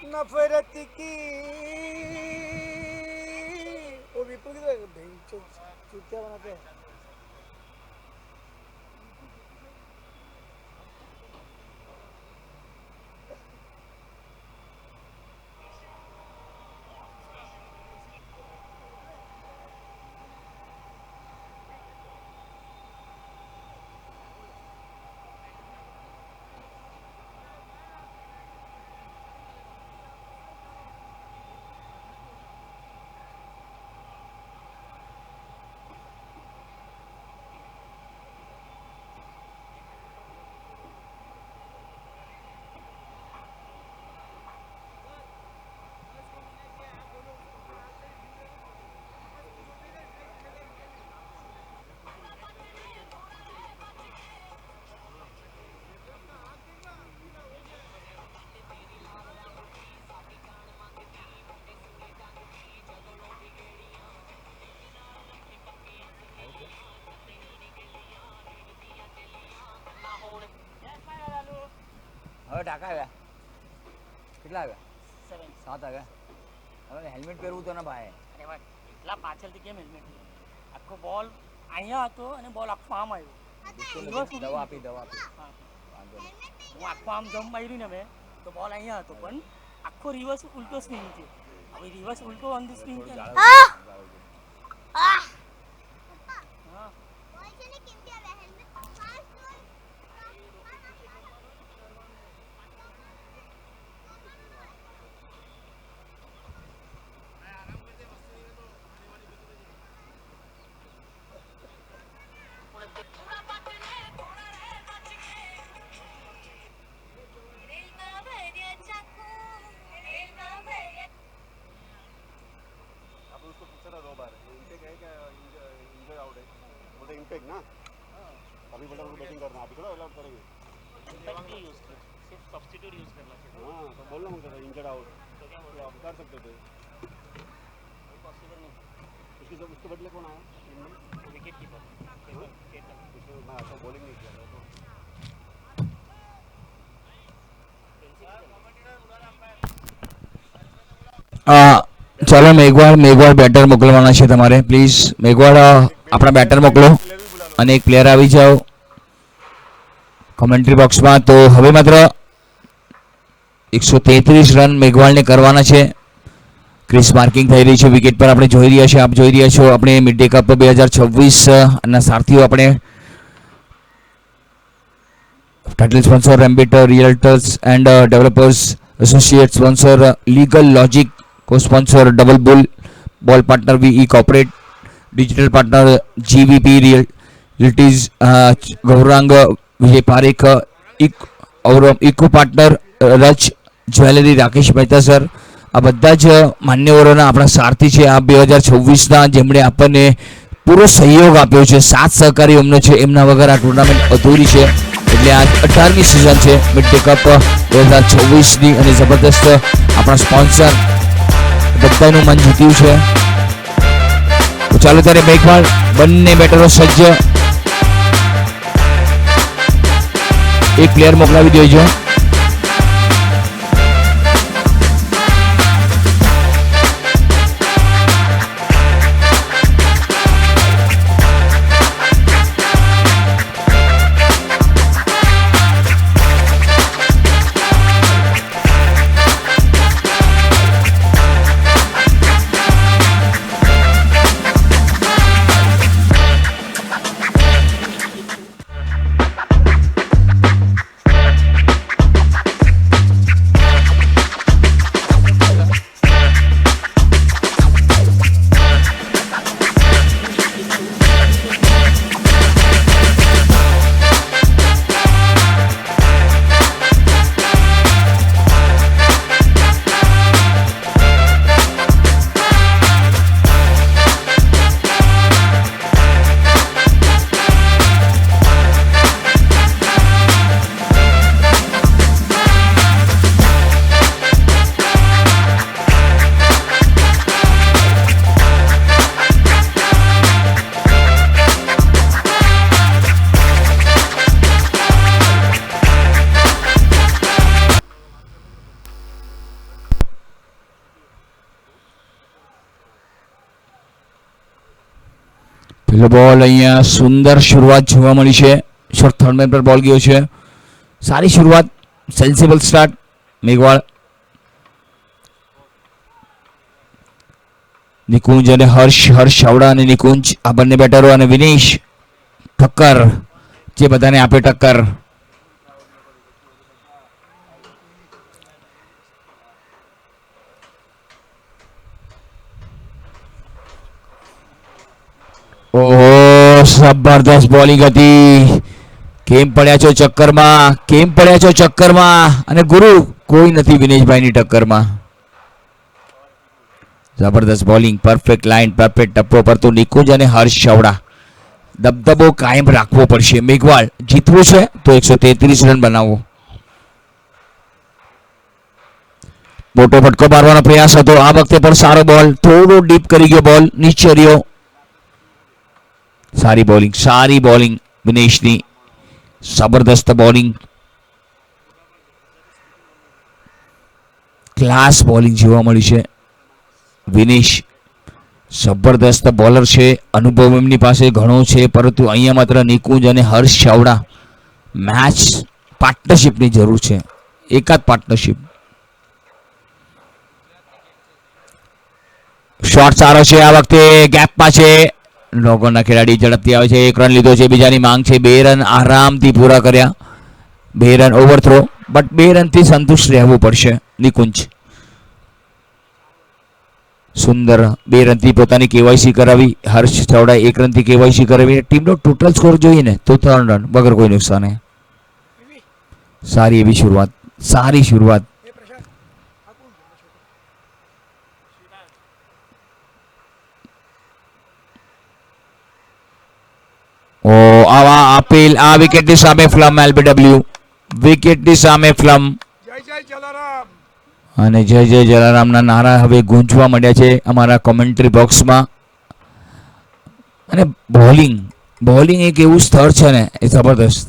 नफरत की वो विपुल की चुतिया बनाते हैं હવે ટાકા આવ્યા કેટલા આવ્યા 7 આવ્યા હવે હેલ્મેટ પહેરવું તો ને ભાઈ અરે વાહ એટલા પાછળથી કેમ હેલ્મેટ આખો બોલ અહીંયા હતો અને બોલ આખો આમ આવ્યો દવા આપી હા. હું આખો આમ જમ્પ માર્યું ને મેં તો બોલ અહીંયા હતો પણ આખો રિવર્સ ઉલટો સ્વિંગ છે હવે રિવર્સ ઉલટો ઓન ધી સ્વિંગ છે ને. હા इम्पैक्ट ना अभी बोला उनको बैटिंग करना अभी थोड़ा अलाउड करेंगे यूज कर सिर्फ सब्स्टिट्यूट यूज करना चाहिए हाँ तो बोलना मुझे इंजर्ड आउट तो क्या तो आप कर सकते थे पॉसिबल नहीं उसके बदले कौन आया विकेट कीपर उसमें मैं अच्छा बॉलिंग नहीं किया था तो ચાલો મેઘવાળ બેટર મોકલવાના છે તમારે. પ્લીઝ મેઘવાળ આપણા બેટર મોકલો અને એક પ્લેયર આવી જાઓ કોમેન્ટ્રી બોક્સમાં. તો હવે માત્ર 133 રન મેઘવાળને કરવાના છે. ક્રિસ માર્કિંગ થઈ રહી છે વિકેટ પર આપણે જોઈ રહ્યા છીએ. આપ જોઈ રહ્યા છો આપણે મિડ ડે કપ 2026 ના સારથીઓ આપણે title sponsor Rambit realtors and developers associate sponsor legal logic co sponsor double bull ball partner VE corporate digital partner GVP realties Gaurang Vijay Parekh eco partner રચ જ્વેલરી રાકેશ મહેતા સર. આ બધા જ માન્યવરોના આપણા સારથી છે આ 2026ના જેમણે આપણને પૂરો સહયોગ આપ્યો છે. 7 સહકારી એમનો છે. એમના વગર આ ટુર્નામેન્ટ અધૂરી છે. એટલે આ 18મી સિઝન છે મિડ ડે કપ 2026ની અને જબરદસ્ત આપણા સ્પોન્સર બધાનું મન જીત્યું છે. તો ચાલો ત્યારે મેઘવાળ બંને બેટરો સજ્જ. એક પ્લેયર મોકલાવી દેજો. પેલો બોલ અહીંયા સુંદર શરૂઆત જોવા મળી છે. શોર્ટ થર્ડ મેન પર બોલ ગયો છે. સારી શરૂઆત, સેન્સિબલ સ્ટાર્ટ મેઘવાળ. નિકુંજ અને હર્ષ ચાવડા અને નિકુંજ આ બંને બેટરો અને વિનેશ ઠક્કર જે બધાને આપે ટક્કર. ઓહો જબરદસ્ત બોલિંગ હતી. કેમ પડ્યા છો ચક્કરમાં અને ગુરુ કોઈ નથી વિનેશભાઈની ટક્કરમાં. જબરદસ્ત બોલિંગ, પરફેક્ટ લાઇન, પરફેક્ટ ટપ્પો પર તો નિકુંજ અને હર્ષ ચાવડા દબદબો કાયમ રાખવો પડશે. મેઘવાળ જીતવું છે તો 133 રન બનાવવો. મોટો ફટકો મારવાનો પ્રયાસ હતો આ વખતે પણ. સારો બોલ, થોડો ડીપ કરી ગયો બોલ, નીચે રહ્યો. સારી બોલિંગ વિનેશની, જબરદસ્ત બોલિંગ. ક્લાસ બોલિંગ જોવા મળી છે. વિનેશ જબરદસ્ત બોલર છે, અનુભવ એમની પાસે ઘણો છે, પરંતુ અહીંયા માત્ર નિકુંજ અને હર્ષ ચાવડા મેચ પાર્ટનરશિપની જરૂર છે, એકાદ પાર્ટનરશિપ. શોટ સારો છે આ વખતે, ગેપમાં છે. લોકોના ખેલાડી ઝડપથી આવે છે, 1 રન લીધો છે, બીજાની માંગ છે. 2 રન આરામથી પૂરા કર્યા, 2 રન ઓવરથ્રો, બટ 2 રનથી સંતુષ્ટ રહેવું પડશે નિકુંજ. સુંદર 2 રનથી પોતાની કેવાયસી કરાવી. હર્ષ ચાવડા 1 રનથી કેવાયસી કરાવી. ટીમનો ટોટલ સ્કોર જોઈએ ને તો 3 રન વગર કોઈ નુકસાને. સારી એવી શરૂઆત, સારી શરૂઆત. એ પ્રશાંત આ કોણ છે છોકરો? ઓ આવા આપેલ આ વિકેટની સામે ફ્લમ. એલબીડબ્લ્યુ વિકેટની સામે ફ્લમ. જય જય જલારામ. અને જય જય જલારામના નારા હવે ગૂંજવા માંડ્યા છે અમારા કોમેન્ટ્રી બોક્સમાં. અને બોલિંગ એક એવું સ્થળ છે ને, એ જબરદસ્ત.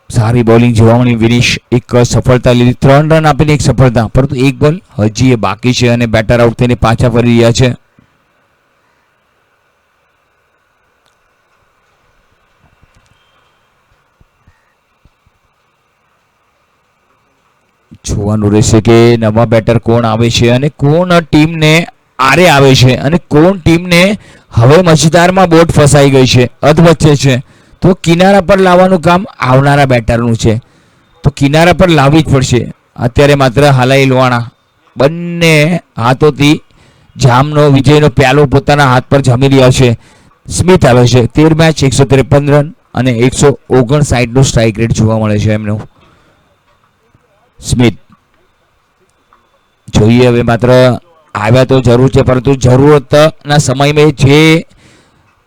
સારી બોલિંગ જોવા મળી. વિનેશ એક સફળતા લીધી, 3 રન આપીને એક સફળતા, પરંતુ એક બોલ હજી એ બાકી છે અને બેટર આઉટ થઈને પાછા ફરી રહ્યા છે. જોવાનું રહેશે કે નવા બેટર કોણ આવે છે અને કોણ ટીમને આરે આવે છે અને કોણ ટીમને હવે મજદારમાં બોટ ફસાઈ ગઈ છે, અધવચ્ચે છે, તો કિનારા પર લાવવાનું કામ આવનારા બેટરનું છે. તો કિનારા પર લાવવી જ પડશે. અત્યારે માત્ર હાલાઈ લોહાણા બંને હાથોથી જામનો વિજયનો પ્યાલો પોતાના હાથ પર જમી રહ્યા છે. સ્મિથ આવે છે, 13 મેચ 153 રન અને 159નું સ્ટ્રાઇક રેટ જોવા મળે છે એમનું. સ્મિથ જોઈએ હવે, માત્ર આવ્યા તો જરૂર છે, પરંતુ જરૂરતના સમયમાં જે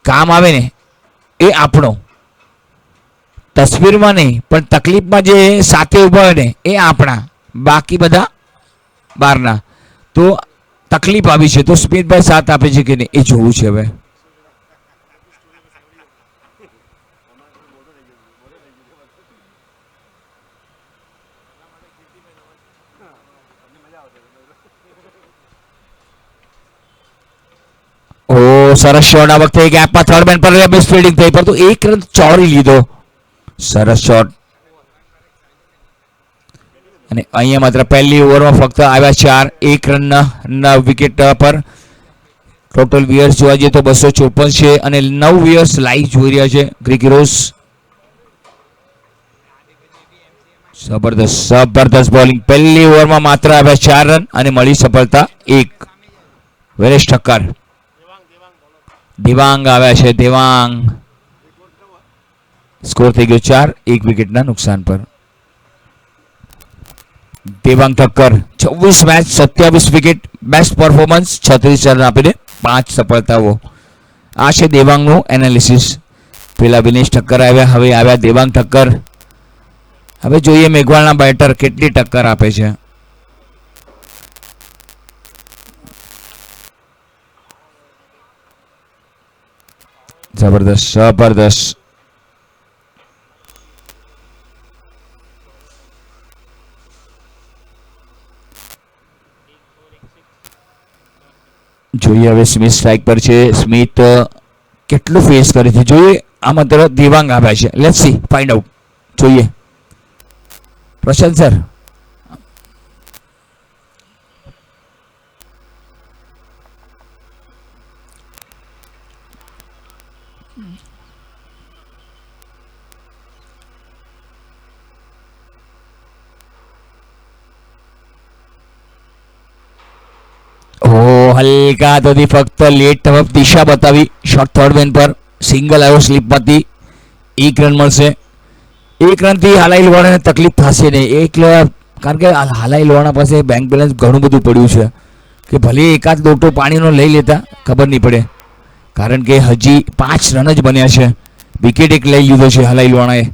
કામ આવે ને એ આપણો, તસવીરમાં નહીં પણ તકલીફમાં જે સાથે ઊભા હોય ને એ આપણા, બાકી બધા બહારના. તો તકલીફ આવી છે તો સ્મિથભાઈ સાથ આપે છે કે નહીં એ જોવું છે હવે. ઓ સરસ શોટ આ વખતે ગેપમાં થર્ડ મેન પર મિસ ફિલ્ડિંગ થઈ, પરંતુ 1 રન ચોરી લીધો. સરસ શોટ. અને અહીંયા માત્ર પહેલી ઓવરમાં ફક્ત આવ્યા 4, 1 રનના વિકેટ પર. ટોટલ વિયર્સ જોવા જઈએ તો 254 છે અને 9 વિયર્સ લાઈવ જોઈ રહ્યા છે ગ્રીક હીરોઝ. જબરદસ્ત બોલિંગ. પહેલી ઓવરમાં માત્ર આવ્યા 4 રન અને મળી સફળતા 1. વિનેશ ઠક્કર, દેવાંગ આવ્યા છે. દેવાંગ સ્કોર થઈ ગયો 4, 1 વિકેટના નુકસાન પર. Devang Thakkar 24 match 27 wicket, best performance, 36 run આપીને 5 સફળતાઓ. આ છે દેવાંગનું એનાલિસિસ. પેલા વિનેશ ઠક્કર આવ્યા, હવે આવ્યા દેવાંગ ઠક્કર. હવે જોઈએ મેઘવાળના બેટર કેટલી ટક્કર આપે છે. જબરદસ્ત. જોઈએ હવે સ્મિથ સ્ટ્રાઇક પર છે. સ્મિથ કેટલું ફેસ કરે છે જોઈએ. આમાં તરફ દેવાંગ આવ્યા છે. Let's see, find out. જોઈએ પ્રશાંત સર. હલકા હાથોથી ફક્ત લેટ તરફ દિશા બતાવી. શોર્ટ થર્ડ મેન પર સિંગલ આવ્યો સ્લીપમાંથી. 1 રન મળશે. 1 રનથી હાલાઈ લોહાણાને તકલીફ થશે નહીં. કારણ કે હાલાઈ લોહાણા પાસે બેંક બેલેન્સ ઘણું બધું પડ્યું છે કે ભલે એકાદ લોટો પાણીનો લઈ લેતા ખબર નહીં પડે, કારણ કે હજી 5 રન જ બન્યા છે. વિકેટ એક લઈ લીધો છે હાલાઈ લોહાણાએ.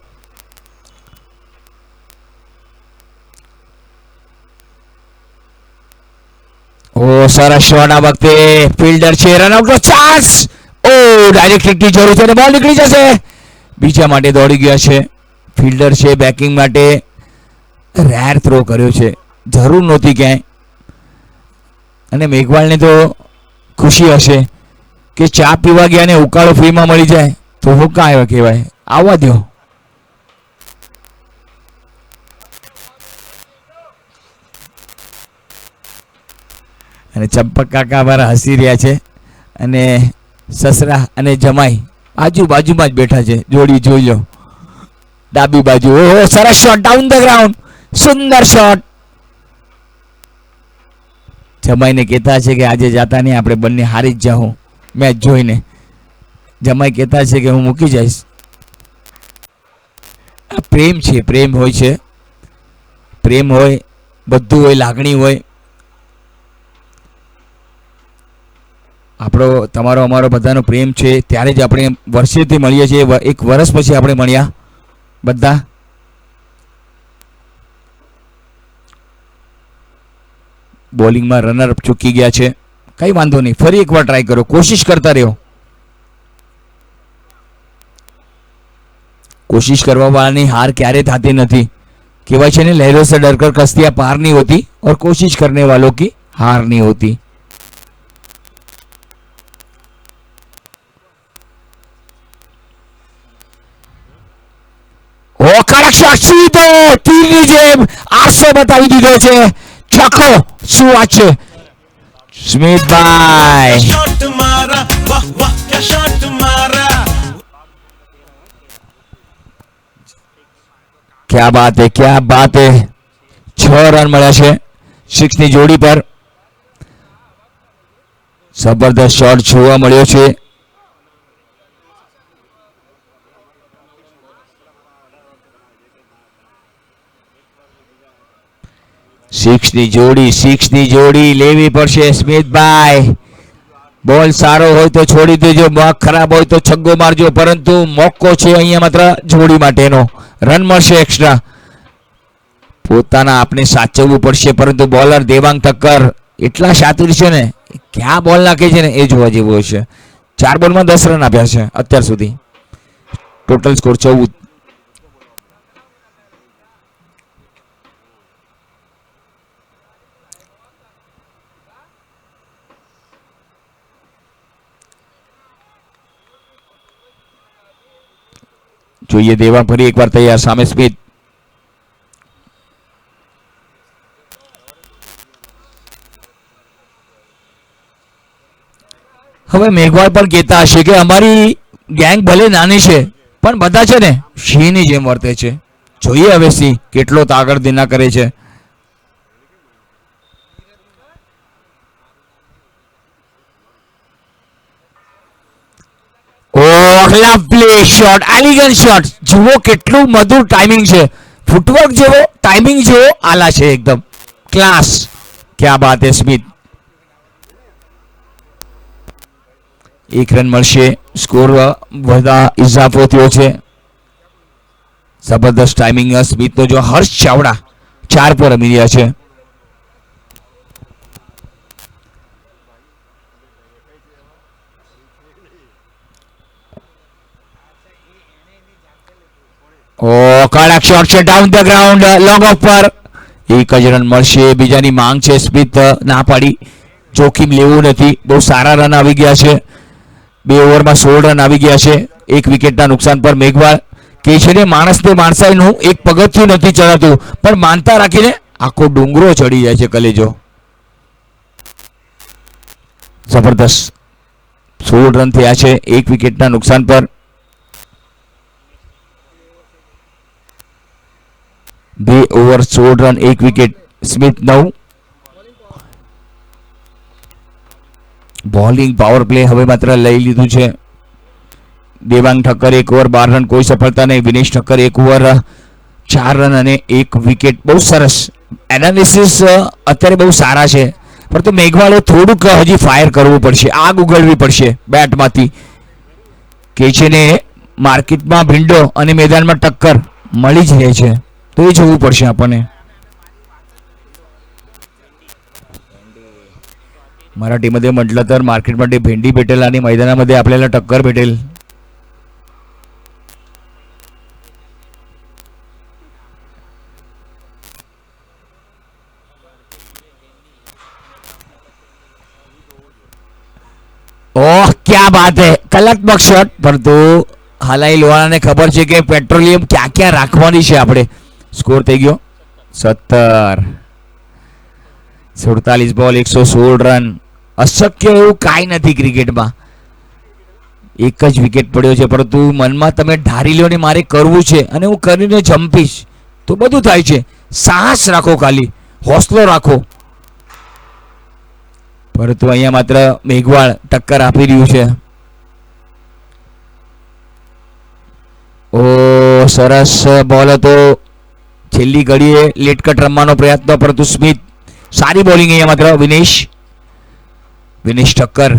ઓ સરસ શોટ આ વખતે. ફિલ્ડર છે, રનઆઉટનો ચાન્સ. ઓ ડાયરેક્ટ હિટની જરૂર છે અને બોલ નીકળી જશે. બીજા માટે દોડી ગયા છે. ફિલ્ડર છે બેકિંગ માટે. રેર થ્રો કર્યો છે, જરૂર નહોતી ક્યાંય. અને મેઘવાળને તો ખુશી હશે કે ચા પીવા ગયા ને ઉકાળો ફ્રીમાં મળી જાય તો હું કાંઈ કહેવાય. આવવા દો. અને ચંપક કાકા અમારા હસી રહ્યા છે અને સસરા અને જમાઈ બાજુમાં જ બેઠા છે. જોડી જોઈ લો ડાબી બાજુ. ઓહો, સરસ શોટ ડાઉન ધ ગ્રાઉન્ડ, સુંદર શોટ. જમાઈને કહેતા છે કે આજે જાતા નહીં, આપણે બંને હારી જ જાઉં મેચ જોઈને. જમાઈ કહેતા છે કે હું મૂકી જઈશ. આ પ્રેમ છે, પ્રેમ હોય છે, પ્રેમ હોય, બધું હોય, લાગણી હોય. આપણો તમારો અમારો બધાનો પ્રેમ છે ત્યારે જ આપણે વર્ષેથી મળીએ છીએ. એક વર્ષ પછી આપણે મળ્યા બધા. બોલિંગમાં રનર અપ ચૂકી ગયા છે, કંઈ વાંધો નહીં, ફરી એકવાર ટ્રાય કરો, કોશિશ કરતા રહ્યો. કોશિશ કરવા વાળાની હાર ક્યારે થતી નથી. કહેવાય છે ને, લહેરો સે ડરકર કશ્તિयां પાર नहीं होती और कोशिश करने वालों की हार नहीं होती. ઓ કડક શોટ, સીધો તીરની જેમ આસો બતાવી દીધો છે. છક્કો, શું વાત છે સ્મિતભાઈ. शॉट मारा वाह वाह क्या शॉट मारा क्या बात है, क्या बात है. 6 રન મળ્યા છે 6 ની જોડી પર. જબરદસ્ત શોટ જોવા મળ્યો છે. સિક્સ ની જોડી લેવી પડશે સ્મિતભાઈ. બોલ સારો હોય તો છોડી દેજો, મગ ખરાબ હોય તો છગ્ગો મારજો, પરંતુ મોકો છે અહીંયા માત્ર જોડી માટેનો. રન મળશે એક્સ્ટ્રા. પોતાના આપણે સાચવવું પડશે, પરંતુ બોલર દેવાંગ ઠક્કર એટલા શાતિર છે ને, ક્યાં બોલ નાખે છે ને એ જોવા જેવું છે. 4 બોલમાં 10 રન આપ્યા છે અત્યાર સુધી. Total score 14. જોઈએ દેવાંગ ફરી એકવાર તૈયાર, સામે સ્મિત. હવે મેઘવાળ પણ કહેતા હશે કે અમારી ગેંગ ભલે નાની છે પણ બધા છે ને સિંહની જેમ વર્તે છે. જોઈએ હવે સિંહ કેટલો તાગડ દિના કરે છે. Lovely shot, elegant shot. જુઓ કેટલું મધુર ટાઈમિંગ છે, ફૂટવર્ક જેવો, ટાઈમિંગ જેવો આલા છે, એકદમ ક્લાસ. ક્યાં બાત હે સ્મિત. 1 રન મળશે. સ્કોર વધા ઇજાફો થયો છે. જબરદસ્ત ટાઈમિંગ સ્મિતનો. જો હર્ષ ચાવડા 4 પર રમી રહ્યા છે. ઓ કડક શોટ છે down the ground, long of પર. 1 જ રન મળશે. બીજાની માંગ છે, સ્મિત ના પાડી, જોખીમ લેવું નથી. બહુ સારા રન આવી ગયા છે. 2 ઓવરમાં 16 રન આવી ગયા છે. 1 વિકેટના નુકસાન પર મેઘવાળ કે છે ને, માણસને માણસાઈનું એક પગથિયું નથી ચડાતું, પણ માનતા રાખીને આખો ડુંગરો ચડી જાય છે કલેજો. જબરદસ્ત 16 રન થયા છે 1 વિકેટના નુકસાન પર. 2 ઓવર 16 રન 1 વિકેટ. સ્મિત 9. બોલિંગ પાવર પ્લે હવે માત્ર લઈ લીધું છે. દેવાંગ ઠક્કર 1 ઓવર 12 રન, કોઈ સફળતા નહીં. વિનેશ ઠક્કર 1 ઓવર 4 રન અને 1 વિકેટ. બહુ સરસ એનાલિસિસ અત્યારે બહુ સારા છે, પરંતુ મેઘવાળે થોડુંક હજી ફાયર કરવું પડશે, આગ ઉગલવી પડશે બેટમાંથી. કે છે ને માર્કેટમાં ભીંડો અને મેદાનમાં ટક્કર મળી જ રહે છે, તો એ જોવું પડશે આપણને. मराठीमध्ये म्हटलं तर मार्केटमध्ये भेंडी भेटेल आणि मैदानामध्ये आपल्याला टक्कर भेटेल. ઓહ ક્યાં બાત હે, કલાત્મક શોટ. પરંતુ હાલાઈ લોહાણાને ખબર છે કે પેટ્રોલિયમ ક્યાં ક્યાં રાખવાની છે આપણે. સ્કોર થઈ ગયો 17. 47 બોલ 116 રન. અશક્ય એવું કાંઈ નથી ક્રિકેટમાં. એક જ વિકેટ પડ્યો છે, પરંતુ મનમાં તમે ધારી લો ને મારે કરવું છે અને હું કરીને જંપીશ તો બધું થાય છે. સાહસ રાખો, ખાલી હોસલો રાખો. પરંતુ અહીંયા માત્ર મેઘવાળ ટક્કર આપી રહ્યું છે. ઓ સરસ બોલ હતો. છેલ્લી ઘડીએ લેટ કટ રમવાનો પ્રયત્ન, પરંતુ સ્મિથ સારી બોલિંગ અહીંયા માત્ર. વિનેશ ઠક્કર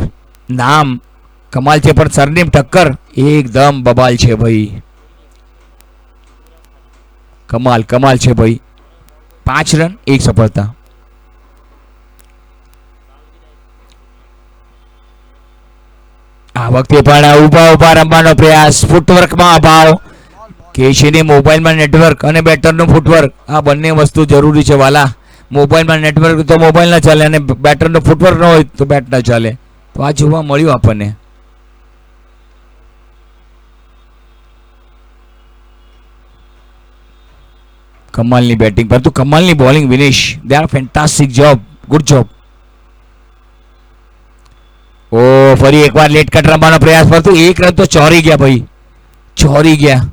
નામ કમાલ છે, પણ સરનેમ ઠક્કર એકદમ બબાલ છે ભાઈ. કમાલ છે ભાઈ. 5 રન 1 સફળતા. આ વખતે પણ ઊભા રમવાનો પ્રયાસ. ફૂટવર્કમાં અભાવ કે છે ને મોબાઈલમાં નેટવર્ક અને બેટરનું ફૂટવર્ક, આ બંને વસ્તુ જરૂરી છે વાલા. મોબાઈલમાં નેટવર્ક તો મોબાઈલ ના ચાલે અને બેટરનું ફૂટવર્ક ન હોય તો બેટ ના ચાલે. તો આ જોવા મળ્યું આપણને. કમાલની બેટિંગ પરંતુ કમાલની bowling Vinesh. They are fantastic job, good job. ઓ ફરી એકવાર લેટ કટ રમવાનો પ્રયાસ, પરંતુ એક રન તો ચોરી ગયા ભાઈ, ચોરી ગયા.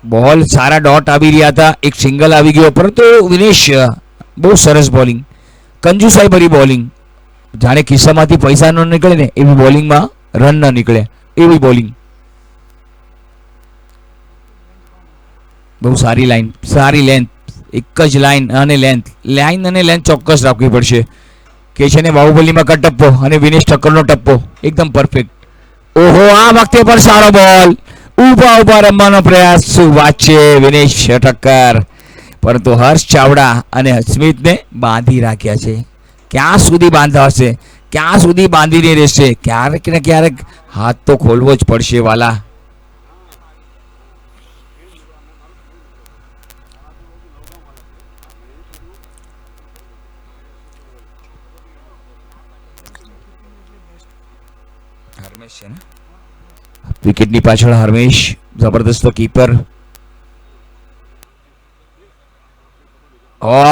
બોલ સારા ડોટ આવી રહ્યા હતા, એક સિંગલ આવી ગયો, પરંતુ વિનેશ બહુ સરસ બોલિંગ, કંજુસાઈ ભરી બોલિંગ. જાણે ખિસ્સામાંથી પૈસા ન નીકળે ને એવી બોલિંગમાં રન ન નીકળે એવી બોલિંગ. બહુ સારી લાઈન, સારી લેન્થ. એક જ લાઈન અને લેન્થ ચોક્કસ રાખવી પડશે. કે છે ને બાહુબલીમાં ટપ્પો અને વિનેશ ઠક્કરનો ટપ્પો એકદમ પરફેક્ટ. ઓહો આ વખતે પણ સારો બોલ. ઊભા રમવાનો પ્રયાસ. શું વાત છે વિનેશ ઠક્કર. પરંતુ હર્ષ ચાવડા અને સ્મિથને બાંધી રાખ્યા છે. ક્યાં સુધી બાંધાશે, ક્યાં સુધી બાંધીને રહેશે. ક્યારેક ને ક્યારેક હાથ તો ખોલવો જ પડશે વાલા. હરમેશ છે ને વિકેટની પાછળ. હરમેશ જબરદસ્ત કીપર.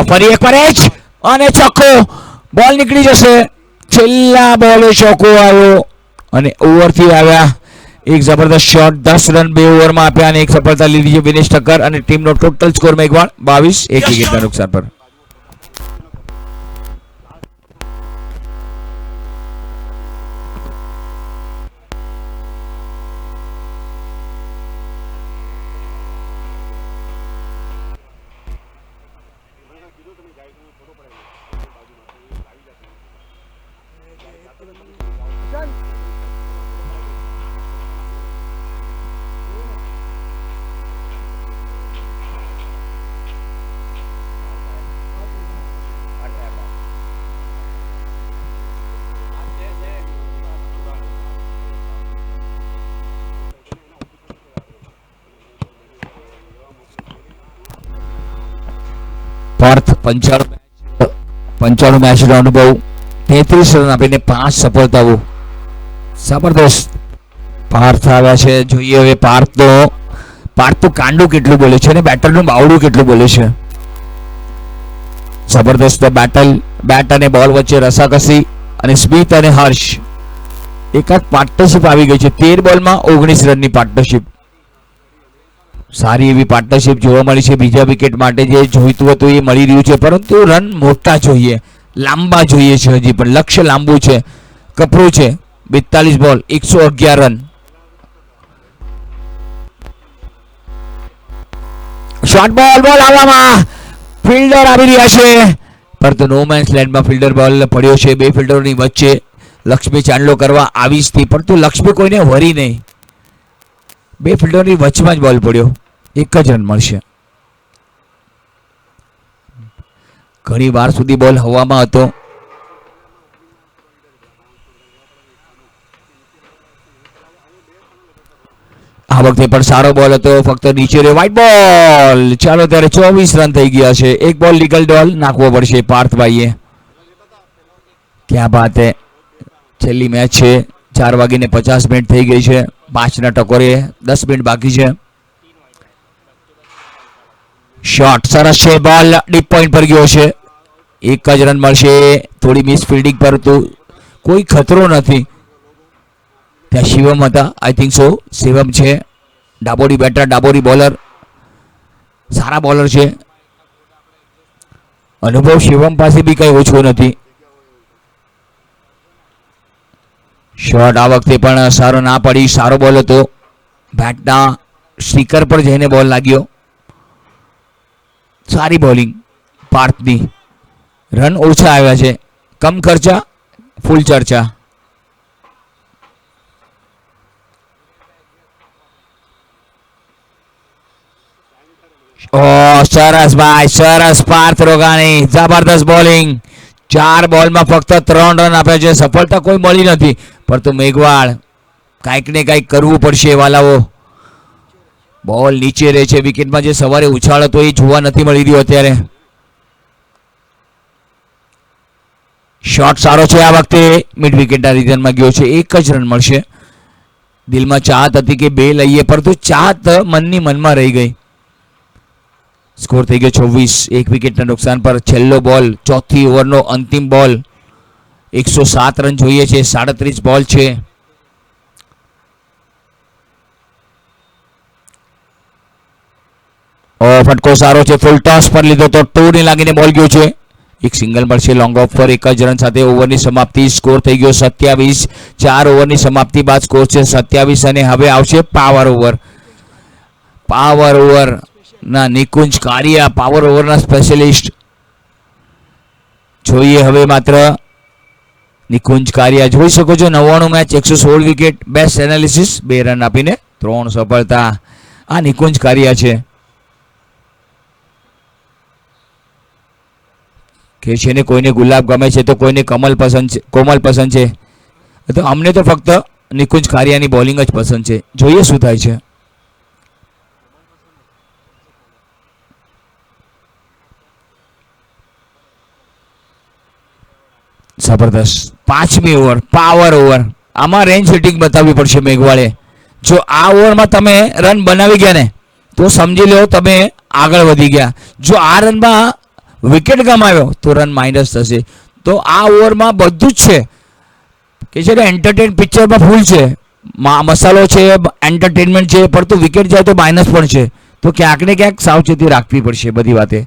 ફરી એક એજ અને ચોખ્ખો. બોલ નીકળી જશે. છેલ્લા બોલે ચોખ્ખો આવ્યો અને ઓવરથી આવ્યા. એક જબરદસ્ત શોટ. 10 રન 2 ઓવરમાં આપ્યા અને એક સફળતા લીધી છે વિનેશ ઠક્કર. અને ટીમનો ટોટલ સ્કોર મેઘવાળ 22, 1 વિકેટના નુકસાન પર. પાર્થ 95 મેચનો અનુભવ, 33 રન આપીને 5 સફળતાઓ. જબરદસ્ત પાર્થ આવ્યા છે. જોઈએ હવે પાર્થ કાંડું કેટલું બોલે છે અને બેટરનું બાવડું કેટલું બોલે છે. જબરદસ્ત બેટ અને બોલ વચ્ચે રસાકસી. અને સ્મિથ અને હર્ષ એકાદ પાર્ટનરશિપ આવી ગઈ છે. 13 બોલમાં 19 રનની પાર્ટનરશિપ. સારી એવી પાર્ટનરશિપ જોવા મળી છે. બીજા વિકેટ માટે જે જોઈતું હતું એ મળી રહ્યું છે, પરંતુ રન મોટા જોઈએ, લાંબા જોઈએ છે. હજી પણ લક્ષ્ય લાંબુ છે, કપરું છે. 42 બોલ 111 રન. શોર્ટ બોલ આવવામાં ફિલ્ડર આવી રહ્યા છે, પરંતુ નો મેન્સ લેન્ડમાં ફિલ્ડર બોલ પડ્યો છે. 2 ફિલ્ડરોની વચ્ચે લક્ષ્મી ચાંદલો કરવા આવી જ હતી, પરંતુ લક્ષ્મી કોઈને વરી નહીં. 2 ફિલ્ડરની વચમાં જ બોલ પડ્યો. 1 જ રન મળશે. ઘણી વાર સુધી બોલ હવામાં હતો. આ વખતે પણ સારો બોલ હતો, ફક્ત નીચે રહ્યો. વ્હાઈટ બોલ. ચાલો ત્યારે 24 રન થઈ ગયા છે. 1 બોલ લીગલ ડોલ નાખવો પડશે પાર્થભાઈએ. ક્યાં બાત હે. છેલ્લી મેચ છે. 4:50 થઈ ગઈ છે. 5ના ટકોરે 10 મિનિટ બાકી છે. શોટ સરસ છે. બોલ ડીપ પોઈન્ટ પર ગયો છે. એક જ રન મળશે. થોડી મિસ ફિલ્ડિંગ પર તો કોઈ ખતરો નથી. ત્યાં શિવમ હતા, આઈ થિંક સો. શિવમ છે ડાબોડી બેટર, ડાબોડી બોલર, સારા બોલર છે. અનુભવ શિવમ પાસે બી કઈ ઓછો નથી. શોટ આ વખતે પણ સારો ના પડી. સારો બોલ હતો. બેટના સ્ટીકર પર જઈને બોલ લાગ્યો. સારી બોલિંગ પાર્થની. રન ઓછા આવ્યા છે. કમ ખર્ચા ફૂલ ચર્ચા. સરસ ભાઈ સરસ. પાર્થ રોગાણી જબરદસ્ત બોલિંગ. 4 બોલમાં ફક્ત 3 રન આપ્યા છે. સફળતા કોઈ મળી નથી, પરંતુ મેઘવાળ કાંઈક ને કાંઈક કરવું પડશે. વાલાઓ બોલ નીચે રહે છે. વિકેટમાં જે સવારે ઉછાળ હતો એ જોવા નથી મળી રહ્યો અત્યારે. શોટ સારો છે. આ વખતે મિડ વિકેટના રિટર્નમાં ગયો છે. 1 જ રન મળશે. દિલમાં ચાહત હતી કે 2 લઈએ, પરંતુ ચાહત મનની મનમાં રહી ગઈ. સ્કોર થઈ ગયો 26. 1 વિકેટના નુકસાન પર છેલ્લો બોલ, ચોથી ઓવરનો અંતિમ બોલ. 107 રન જોઈએ છે. 37 બોલ છે. ફટકો સારો છે. ફૂલ ટોસ પર લીધો તો ટોને લાગીને બોલ ગયો છે. એક સિંગલ મળશે લોંગ ઓફ પર. 1 જ રન સાથે ઓવરની સમાપ્તિ. સ્કોર થઈ ગયો 27. 4 ઓવરની સમાપ્તિ બાદ સ્કોર છે 27. અને હવે આવશે પાવર ઓવર. પાવર ઓવર ના નિકુંજ કારિયા, પાવર ઓવરના સ્પેશિયલિસ્ટ. જોઈએ હવે માત્ર નિકુંજ કારિયા. જોઈ શકો છો 99 match, 116 wicket, best analysis, 2 run આપીને 3 સફળતા. આ નિકુંજ કારિયા છે કે છે ને કોઈને ગુલાબ ગમે છે તો કોઈને કમલ પસંદ છે, કોમલ પસંદ છે. તો અમને તો ફક્ત નિકુંજ કારિયાની બોલિંગ જ પસંદ છે. જોઈએ શું થાય છે. જબરદસ્ત. 5મી ઓવર પાવર ઓવર. આમાં રેન્જ સેટિંગ બતાવવી પડશે મેઘવાળે. જો આ ઓવરમાં તમે રન બનાવી ગયા ને તો સમજી લો તમે આગળ વધી ગયા. જો આ રનમાં વિકેટ ગમાવ્યો તો રન માઇનસ થશે. તો આ ઓવરમાં બધું જ છે કે છે ને એન્ટરટેન પિક્ચરમાં ફૂલ છે. મસાલો છે, એન્ટરટેનમેન્ટ છે, પરંતુ વિકેટ જાય તો માઇનસ પણ છે. તો ક્યાંક ને ક્યાંક સાવચેતી રાખવી પડશે બધી વાતે.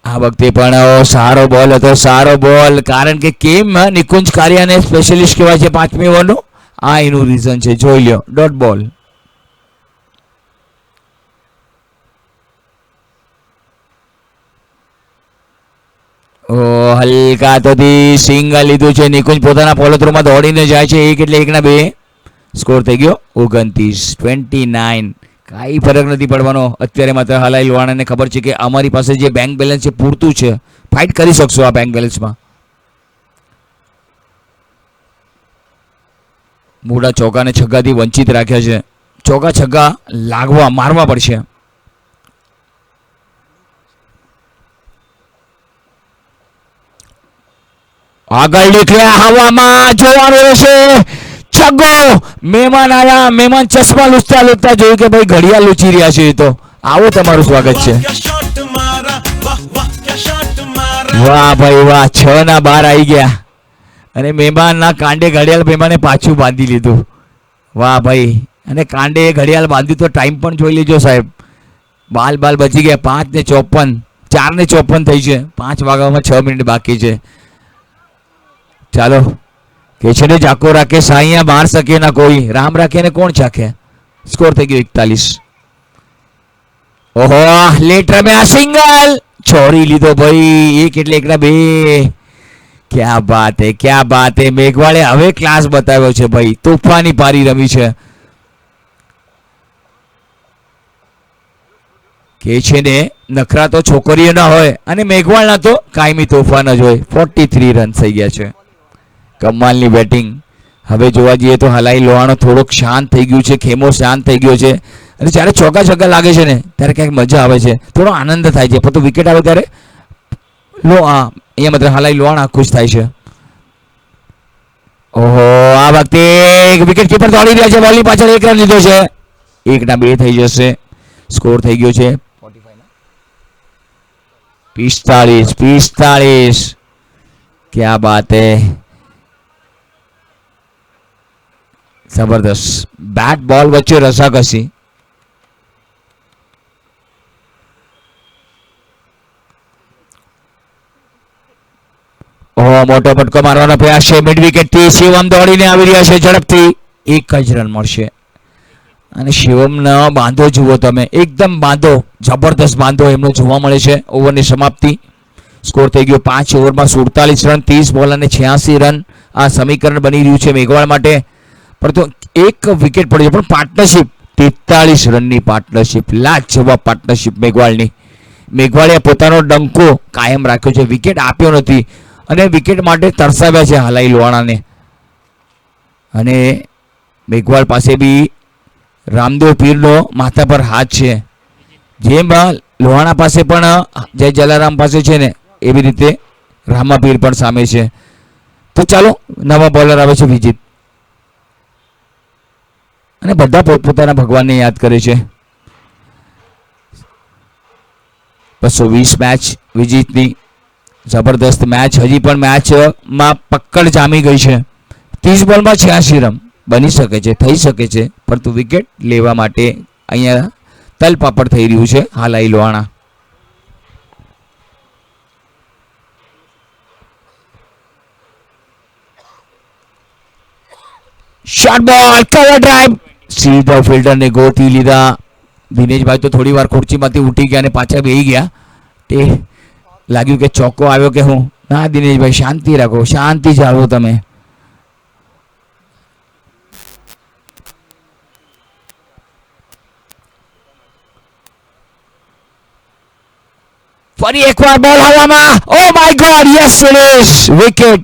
આ વખતે પણ સારો બોલ હતો. સારો બોલ. કારણ કે કેમ નિકુંજ કારિયાને સ્પેશિયલિસ્ટ કહેવાય છે 5મી ઓવરનો? આ એનું રીઝન છે. જોઈ લો. ડોટ બોલ. હલકા તોથી સિંગલ લીધું છે. નિકુંજ પોતાના પોલોત્રોમાં દોડીને જાય છે. 1 એટલે 1 ના 2. સ્કોર થઈ ગયો 29. 29. કાંઈ ફરક નથી પડવાનો. અત્યારે માત્ર હલાઈ લોહાણાને ખબર છે કે અમારી પાસે જે બેંક બેલેન્સ છે પૂરતું છે. ફાઇટ કરી શકશો આ બેંક બેલેન્સમાં. મોટા ચોકાને છગ્ગાથી વંચિત રાખ્યા છે. ચોકા છગ્ગા મારવા પડશે. આગળ નીકળ્યા. હવામાં જોવાનું રહેશે. છગ્ગો. મહેમાન આયા. મહેમાન ચશ્મા લૂછતા લૂછતા જોયું કે ભાઈ ઘડિયાળ લૂછી રહ્યા છે. તો આવો તમારું સ્વાગત છે. क्या शॉट मारा, वाह वाह क्या शॉट मारा. વાહ ભાઈ વાહ. 6 ના 12 આવી ગયા અને મહેમાનના કાંડે ઘડિયાળ મહેમાને પાછું બાંધી લીધું. વાહ ભાઈ. અને કાંડે ઘડિયાળ બાંધી તો ટાઈમ પણ જોઈ લેજો સાહેબ. બાલ બચી ગયા. 5:54. 4:54 થઈ છે. 5 વાગ્યામાં 6 મિનિટ બાકી છે. ચાલો કે છે ને જાકો રાખે સાઈયા માર શકે ના કોઈ. રામ રાખે ને કોણ ચાખે. સ્કોર થઈ ગયો 41. ઓહો લેટ રમ્યા. સિંગલ છોડી લીધો ભાઈ. 1 એટલે 1 ના 2. ક્યાં બાત હે, ક્યાં બાત હે. મેઘવાળે હવે ક્લાસ બતાવ્યો છે ભાઈ. તોફાની પારી રમી છે. કે છે ને નખરા તો છોકરીઓના હોય અને મેઘવાળના તો કાયમી તોફાન જ હોય. 43 રન થઈ ગયા છે. કમાલની બેટિંગ. હવે જોવા જઈએ તો હલાઈ લોહાણો થોડોક શાંત થઈ ગયું છે. ખેમો શાંત થઈ ગયો છે. અને જ્યારે ચોકા છગ્ગા લાગે છે ને ત્યારે ક્યાંક મજા આવે છે, થોડો આનંદ થાય છે, પરંતુ વિકેટ આવે ત્યારે અહીંયા મતલબ હાલાઈ લોહાણા ખુશ થાય છે. ઓહો, આ વખતે વિકેટ કીપર દોડી રહ્યા છે, બોલની પાછળ 1 રન લીધો છે, 1 ના 2 થઈ જશે. સ્કોર થઈ ગયો છે 45. क्या बात है, जबरदस्त. बैट बॉल वच्चे रसाकसी. મોટો પટકો મારવાનો પ્રયાસ છે મિડ વિકેટ થી. શિવમ દોડીને આવી રહ્યા છે ઝડપથી, 1 જ રન મળશે. અને શિવમનો બાંધો જુઓ તમે, એકદમ બાંધો, જબરદસ્ત બાંધો એમનો જોવા મળે છે. ઓવરની સમાપ્તિ. સ્કોર થઈ ગયો 5 ઓવરમાં 47 રન, 30 બોલ અને 86 રન. આ સમીકરણ બની રહ્યું છે મેઘવાળ માટે, પરંતુ 1 વિકેટ પડી છે, પણ પાર્ટનરશિપ 43 રનની પાર્ટનરશિપ, લાજવાબ પાર્ટનરશિપ મેઘવાળની. મેઘવાળે પોતાનો ડંકો કાયમ રાખ્યો છે, વિકેટ આપ્યો નથી અને વિકેટ માટે તરસાવ્યા છે હાલાઈ લોહાણાને. અને મેઘવાળ પાસે બી રામદેવ પીરનો માથા પર હાથ છે, જેમ લોહાણા પાસે પણ જય જલારામ પાસે છે ને એવી રીતે રામાપીર પણ સામે છે. તો ચાલો નવા બોલર આવે છે વિજિત, અને બધા પોતપોતાના ભગવાનને યાદ કરે છે. 220 મેચ વિજિતની, જબરદસ્ત મેચ. હજી પણ મેચમાં પકડ જામી ગઈ છે. 30 બોલમાં 86 રન બની શકે છે, થઈ શકે છે, પરંતુ વિકેટ લેવા માટે અહીંયા તલપાપડ થઈ રહ્યું છે હાલાઈ લોહાણા. શોર્ટ બોલ, કવર ડ્રાઈવ, સીધો ફિલ્ડરને ગોતી લીધા. દિનેશભાઈ તો થોડી વાર ખુરશીમાંથી ઉઠી ગયા અને પાછા બેસી ગયા. તે લાગ્યું કે ચોક્કો આવ્યો કે હું. ના દિનેશભાઈ, શાંતિ રાખો, શાંતિ જાળવો તમે. ફરી એકવાર બોલ હવામાં. Oh my God, yes finish, wicket.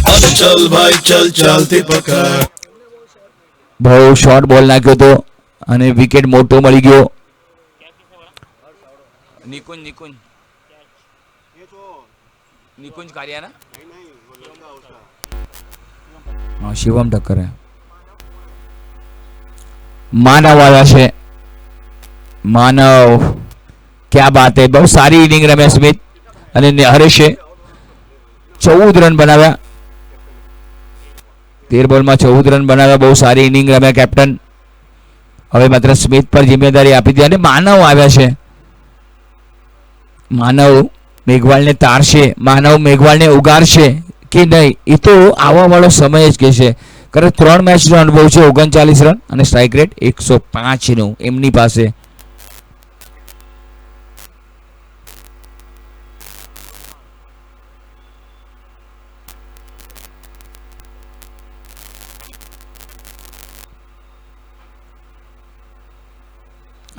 अरे चल भाई चल चलती पकड़. બહુ શોર્ટ બોલ નાખ્યો હતો અને વિકેટ મોટો મળી ગયો. નિકુંજ કારિયાના हाँ शिवम टक्कर है. मानव आया છે. मानव, क्या बात है, બહુ સારી ઇનિંગ રમ્યા સ્મિત અને હરેશે. 14 રન બનાવ્યા, 13 બોલમાં 14 રન બનાવ્યા. બહુ સારી ઇનિંગ રમ્યા કેપ્ટન. હવે માત્ર સ્મિત પર જિમ્મેદારી આપી દીધી અને માનવ આવ્યા છે. માનવ મેઘવાળને તારશે, માનવ મેઘવાળને ઉગારશે કે નહીં, એ તો આવવા વાળો સમય જ કહેશે. કરે 3 મેચનો અનુભવ છે, 39 રન અને સ્ટ્રાઇક રેટ 105 નું એમની પાસે.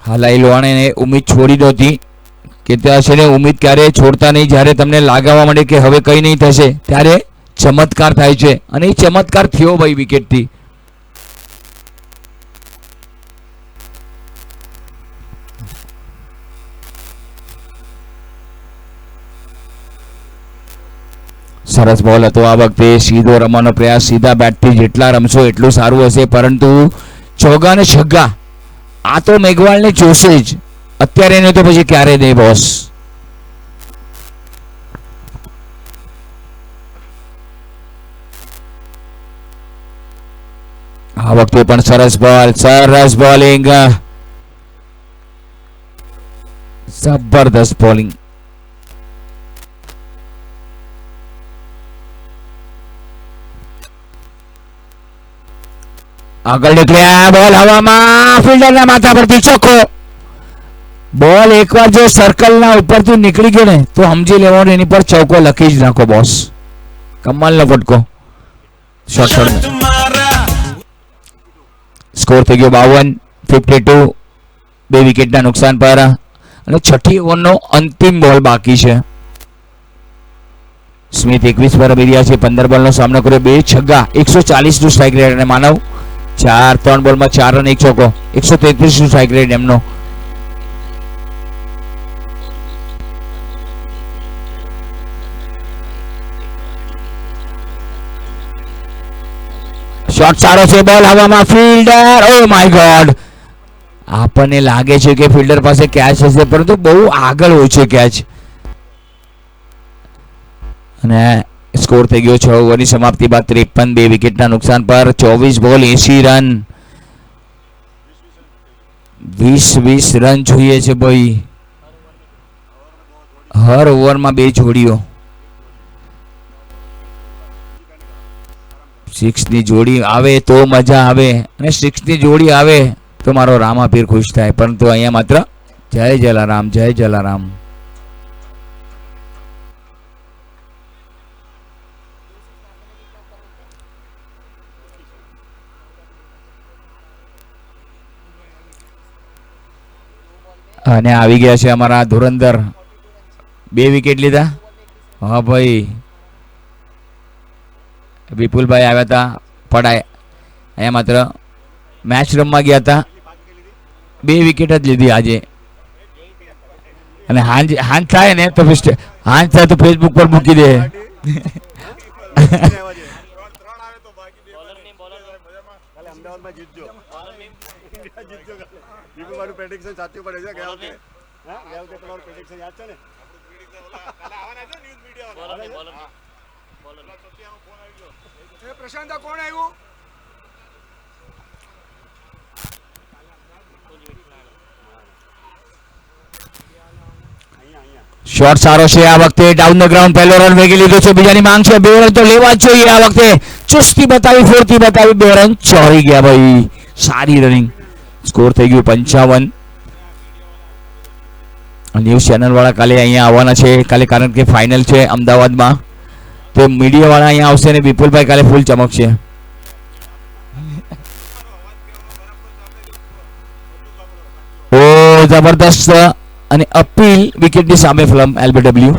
હાલાઈ લોહાણાને ઉમ્મીદ છોડી નહોતી કે ત્યાં છે ને ઉમ્મીદ ક્યારે છોડતા નહીં. જ્યારે તમને લાગવા માંડે કે હવે કંઈ નહીં થશે ત્યારે ચમત્કાર થાય છે, અને એ ચમત્કાર થયો ભાઈ વિકેટથી. સરસ બોલ હતો આ વખતે. સીધો રમવાનો પ્રયાસ, સીધા બેટથી જેટલા રમશો એટલું સારું હશે, પરંતુ ચોગ્ગા ને છગ્ગા આ તો મેઘવાળને જોશે જ. અત્યારે નહીં તો પછી ક્યારે નહીં બોસ. આ વખતે પણ સરસ બોલ, સરસ બોલિંગ, જબરદસ્ત બોલિંગ. આગળ નીકળ્યા, બોલ હવામાં, ફિલ્ડરના માથા પરથી ચોખ્ખો. બોલ એકવાર જો સર્કલના ઉપરથી નીકળી ગયો ને તો સમજી લેવાનું એની પર ચોખ્ખો લખી જ નાખો બોસ. કમાલનો ફટકો. શોર્ટ સ્કોર થઈ ગયો 52, 2 વિકેટના નુકસાન પર. અને 6ઠી ઓવરનો અંતિમ બોલ બાકી છે. સ્મિથ 21 પર રમી રહ્યા છે, 15 બોલનો સામનો કર્યો, 2 છગ્ગા, 140 નું સ્ટ્રાઇક રેટ અને માનવ ત્રણ બોલમાં 4 રન 1 ચોકો, 133 નું સ્ટ્રાઇક રેટ એમનો. શોટ સારો છે, બોલ હવામાં, ફિલ્ડર, ઓ માય ગોડ. આપણને લાગે છે કે ફિલ્ડર પાસે કેચ હશે, પરંતુ બહુ આગળ હોય છે કેચ. અને સ્કોર થઈ ગયો 6 ઓવરની સમાપ્તિ બાદ 53, 2 વિકેટના નુકસાન પર. 24 બોલ 80 રન, 20 રન જોઈએ છે ભાઈ. હર ઓવરમાં 2 જોડીઓ. 6 ની જોડી આવે તો મજા આવે, અને 6 ની જોડી આવે તો મારો રામાપીર ખુશ થાય. પરંતુ અહીંયા માત્ર જય જલારામ, જય જલારામ. અને આવી ગયા છે અમારા ધુરંધર, 2 વિકેટ લીધા. હા ભાઈ, વિપુલભાઈ આવ્યા હતા પડાય, અહીંયા માત્ર મેચ રમવા ગયા હતા, 2 વિકેટ જ લીધી આજે. અને હાંજ થાય ને તો હાંજ થાય તો ફેસબુક પર મૂકી દે. અમદાવાદમાં જીતજો, વિપુલભાઈનું પ્રેડિક્શન સાચું પડે છે. ગયા વખતે તમારું પ્રેડિક્શન યાદ છે ને? પ્રશાંત કોણ આવ્યું? શોટ સારો છે આ વખતે, ડાઉન ધ ગ્રાઉન્ડ પહેલો રન વેગી લીધો છે. બીજાની માંગ છે, 2 રન તો લેવા જ જોઈએ આ વખતે. ચુસ્તી બતાવી, ફૂર્તી બતાવી, 2 રન ચોરી ગયા ભાઈ. સારી રનિંગ. સ્કોર થઈ ગયું 55. ન્યૂઝ ચેનલ વાળા કાલે અહીંયા આવવાના છે કાલે, કારણ કે ફાઇનલ છે અમદાવાદમાં. તો મીડિયા વાળા અહીંયા આવશે ને વિપુલભાઈ કાલે ફૂલ ચમકશે. ઓ જબરદસ્ત, અને અપીલ વિકેટની સામે ફિલ્મ LBW.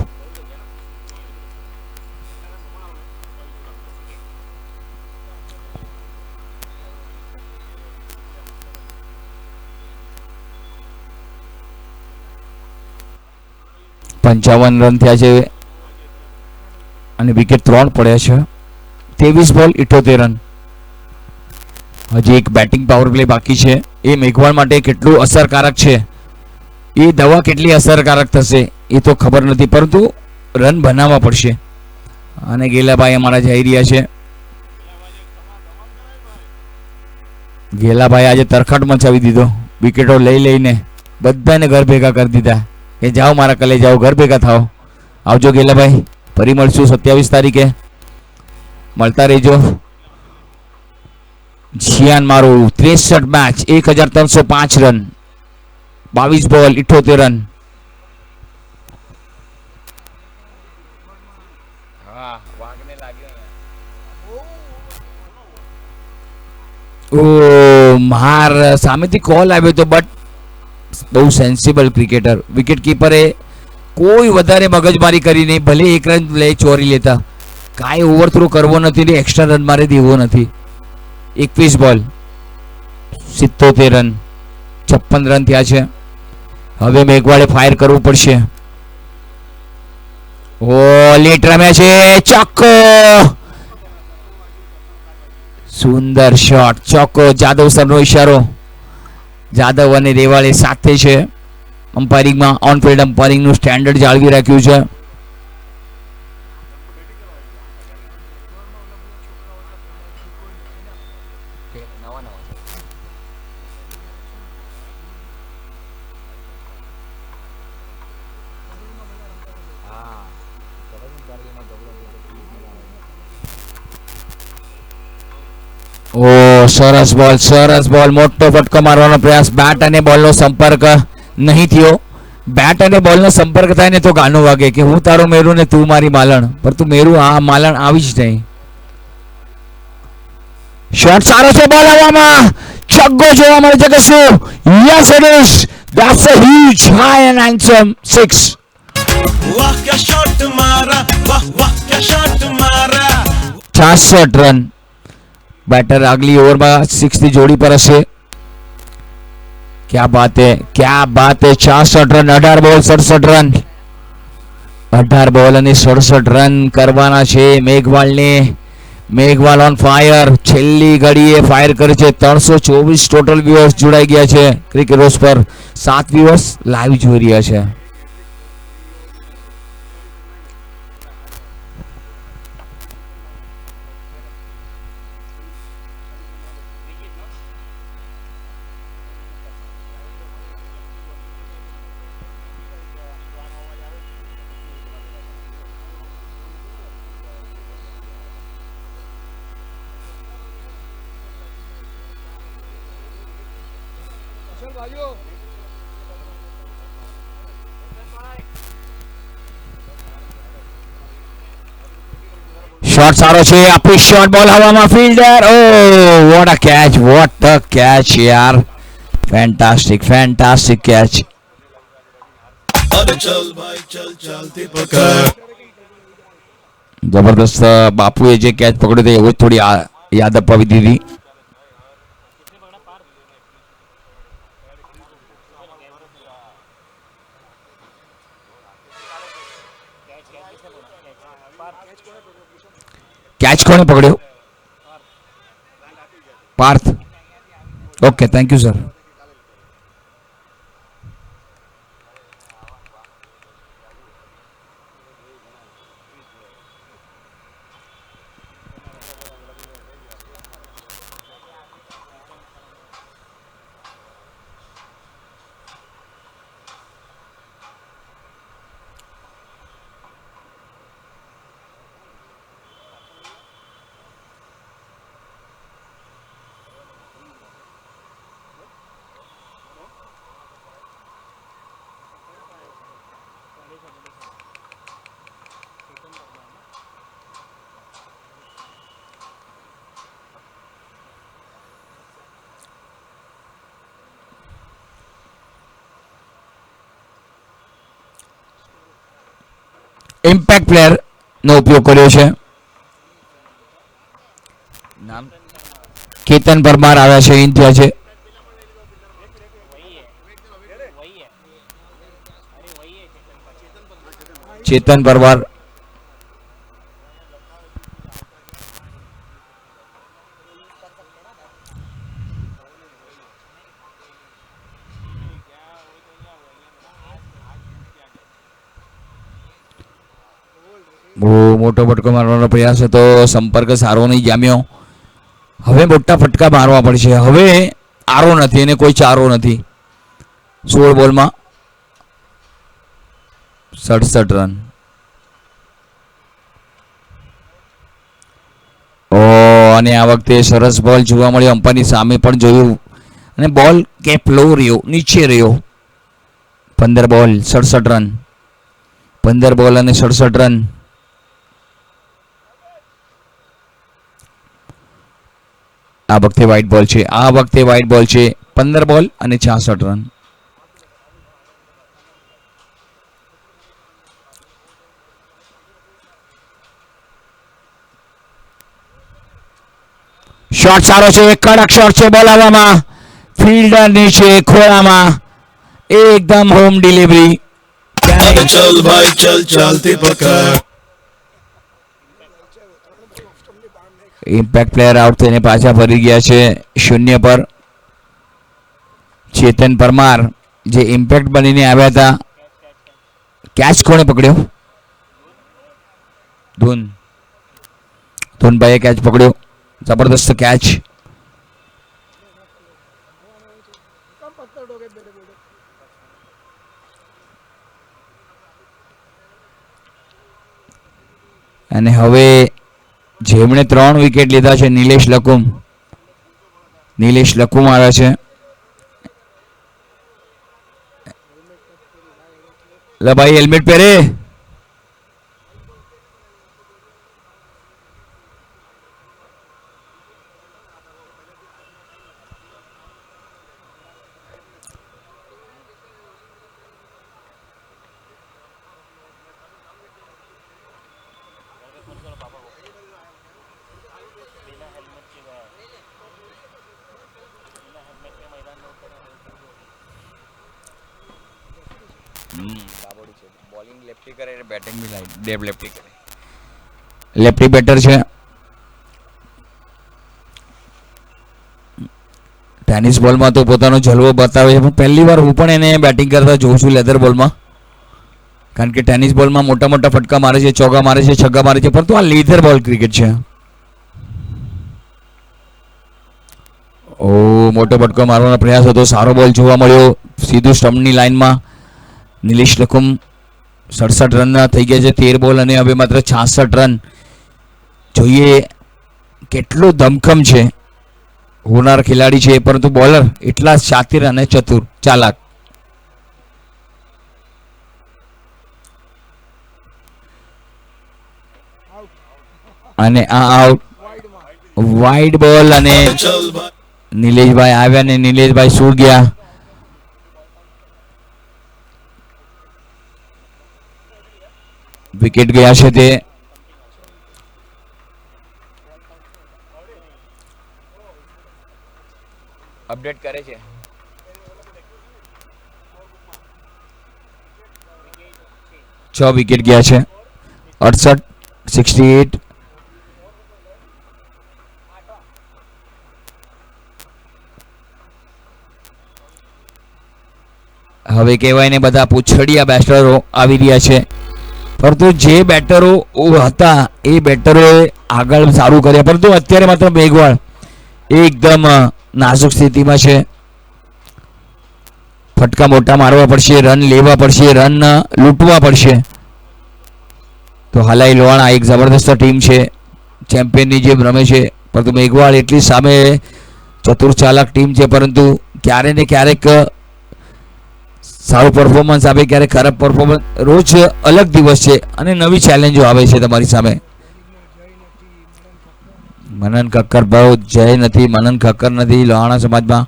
પંચાવન રન થયા છે અને વિકેટ 3 પડ્યા છે. 23 બોલ 78 રન. હજી એક બેટિંગ પાવર પ્લે બાકી છે. એ મેઘવાળ માટે કેટલું અસરકારક છે, એ દવા કેટલી અસરકારક થશે એ તો ખબર નથી, પરંતુ રન બનાવવા પડશે. અને ગેલાભાઈ અમારા જઈ રહ્યા છે. ગેલાભાઈ આજે તરખટ મચાવી દીધો, વિકેટો લઈને બધાને ઘર ભેગા કરી દીધા કે જાઓ મારા કલે જાઓ, ઘર ભેગા થાઓ. આવજો ગેલાભાઈ, ફરી મળશું 27 તારીખે. મળતા રહેજો. જીયાન મારું 63 મેચ, 1305 રન, 22 બોલ 78 રન. હા, વાઘને લાગ્યો ઓ માર સામેથી કોલ આવ્યો તો, બટ બહુ સેન્સિબલ ક્રિકેટર. વિકેટ કીપરે કોઈ વધારે મગજમારી કરી નહીં, ભલે 1 રન લઈ ચોરી લેતા, કાંઈ ઓવરથ્રો કરવો નથી ને એક્સ્ટ્રા રન મારે દેવો નથી. 21 બોલ 77 રન, 56 રન થયા છે. હવે મેઘવાળે ફાયર કરવું પડશે. ઓ લેટ રમ્યા છે, ચોક્કો, સુંદર શોટ, ચોક્કો. જાદવ સરનો ઇશારો. જાદવ અને રેવાળે સાથે છે. અમ્પાયરિંગમાં ઓન ફિલ્ડ અમ્પાયરિંગનું સ્ટેન્ડર્ડ જાળવી રાખ્યું છે. ઓ સરસ બોલ, સરસ બોલ. મોટો ફટકો મારવાનો પ્રયાસ. બેટ અને બોલનો સંપર્ક નહીં થયો. બેટ અને બોલનો સંપર્ક થાય ને તો ગાનું વાગે કે હું તારો મેરું ને તું મારી માલણ, પર તું મેરું આ માલણ આવી જ નહીં. શોટ સારો છે, બોલ હવામાં, છગ્ગો જોવા મળે છે કે શું? Yes it is. That's a huge high and handsome 6. वाह क्या शॉट मारा, वाह वाह क्या शॉट मारा. 66 રન, બેટર આગલી ઓવરમાં 6 ની જોડી પર હશે. क्या बात है 66 રન 18 બોલ 67 રન 18 બોલ અને 67 રન કરવાના છે મેઘવાલને. મેઘવાલ ઓન ફાયર, છેલ્લી ઘડીએ ફાયર કરે છે. 324 ટોટલ વ્યુઅર્સ જોડાઈ ગયા છે ક્રિકેટ રોઝ પર. 7 વ્યુઅર્સ લાઈવ જોઈ રહ્યા છે. ચલ ભાઈઓ શોટ સારો છે. આપી શોટ બોલ હવામાં. Fielder oh what a catch, what the catch યાર. Fantastic catch. अरे चल भाई चल चलती पकड़ જબરદસ્ત. બાપુએ જે કેચ પકડ્યો હતો એવું જ થોડી યાદ અપાવી દીધી. કેચ કોણે પકડ્યો? Parth. Okay, thank you sir. Impact player નો ઉપયોગ કર્યો છે. નામ કેતન પરમાર આવ્યા છે, ઇન્ડિયા છે. ચેતન પરમાર. બહુ મોટો ફટકો મારવાનો પ્રયાસ હતો. સંપર્ક સારો નહીં જામ્યો. હવે મોટા ફટકા મારવા પડશે. હવે આરો નથી અને કોઈ ચારો નથી. 16 બોલમાં 67 રન. ઓ અને આ વખતે સરસ બોલ જોવા મળ્યો. અંપાની સામે પણ જોયું અને બોલ કેપ લો રહ્યો, નીચે રહ્યો. 15 બોલ 67 રન. 15 બોલ અને 67 રન. આ વખતે વ્હાઇટ બોલ છે. 15 બોલ અને 66 રન. શોટ સારો છે. કડક શોટ છે. બોલ હવામાં. ફિલ્ડર નીચે ખોળામાં. એકદમ હોમ ડિલિવરી. अरे चल भाई चल चलती पकड़ ઇમ્પેક્ટ પ્લેયર આઉટ થઈને પાછા ફરી ગયા છે 0 પર. ચેતન પરમાર જે ઇમ્પેક્ટ બનીને આવ્યા હતા. કેચ કોણે પકડ્યો? ધૂનભાઈએ કેચ પકડ્યો. જબરદસ્ત કેચ. कम पत्थर डोगे बेटे बेटे અને હવે જેમણે 3 વિકેટ લીધા છે નિલેશ લકુમ આવ્યા છે. લે ભાઈ હેલ્મેટ પહેરે. બાબોડી છે. બોલિંગ લેફ્ટી કરે અને બેટિંગ બી લાઈટ ડેબ લેફ્ટી કરે. લેફ્ટી બેટર છે. ટેનિસ બોલમાં તો પોતાનો જલવો બતાવે છે, પણ પહેલી વાર હું પણ એને બેટિંગ કરતા જોઉં છું લેધર બોલમાં. કારણ કે ટેનિસ બોલમાં મોટા મોટા ફટકા મારે છે, ચોગ્ગા મારે છે, છગ્ગા મારે છે, પરંતુ આ લેધર બોલ ક્રિકેટ છે. ઓ મોટો ફટકો મારવાનો પ્રયાસ હતો, સારો બોલ જોવા મળ્યો સીધું સ્ટમ્પની લાઇનમાં. નિલેશ લખુમ 67 રનના થઈ ગયા છે, 13 બોલ અને હવે માત્ર 66 રન. જોઈએ કેટલો ધમખમ છે, હોનાર ખેલાડી છે, પરંતુ બોલર એટલા શાતિર અને ચતુર ચાલાક. અને આ આઉટ, વાઇડ બોલ અને નિલેશભાઈ આવ્યા ને નિલેશભાઈ શું ગયા. વિકેટ ગયા છે તે અપડેટ કરે છે. છ વિકેટ ગયા છે. 68, 68. હવે કહેવાય ને બધા પૂછડિયા બેટરો આવી રહ્યા છે, પરંતુ જે બેટરો હતા એ બેટરોએ આગળ સારું કર્યા, પરંતુ અત્યારે માત્ર મેઘવાળ એકદમ નાજુક સ્થિતિમાં છે. ફટકા મોટા મારવા પડશે, રન લેવા પડશે, રન લૂંટવા પડશે. તો હાલાઈ લોહાણા એક જબરદસ્ત ટીમ છે, ચેમ્પિયનની જેમ રમે છે, પરંતુ મેઘવાળ એટલી સામે ચતુર ચાલાક ટીમ છે, પરંતુ ક્યારેક ને ક્યારેક સારું પરફોર્મન્સ આપે, ક્યારેક ખરાબ પરફોર્મન્સ. રોજ અલગ દિવસ છે અને નવી ચેલેન્જો આવે છે તમારી સામે. મનન કક્કર બહુ જય નથી, મનન કક્કર નથી લોહાણા સમાજમાં.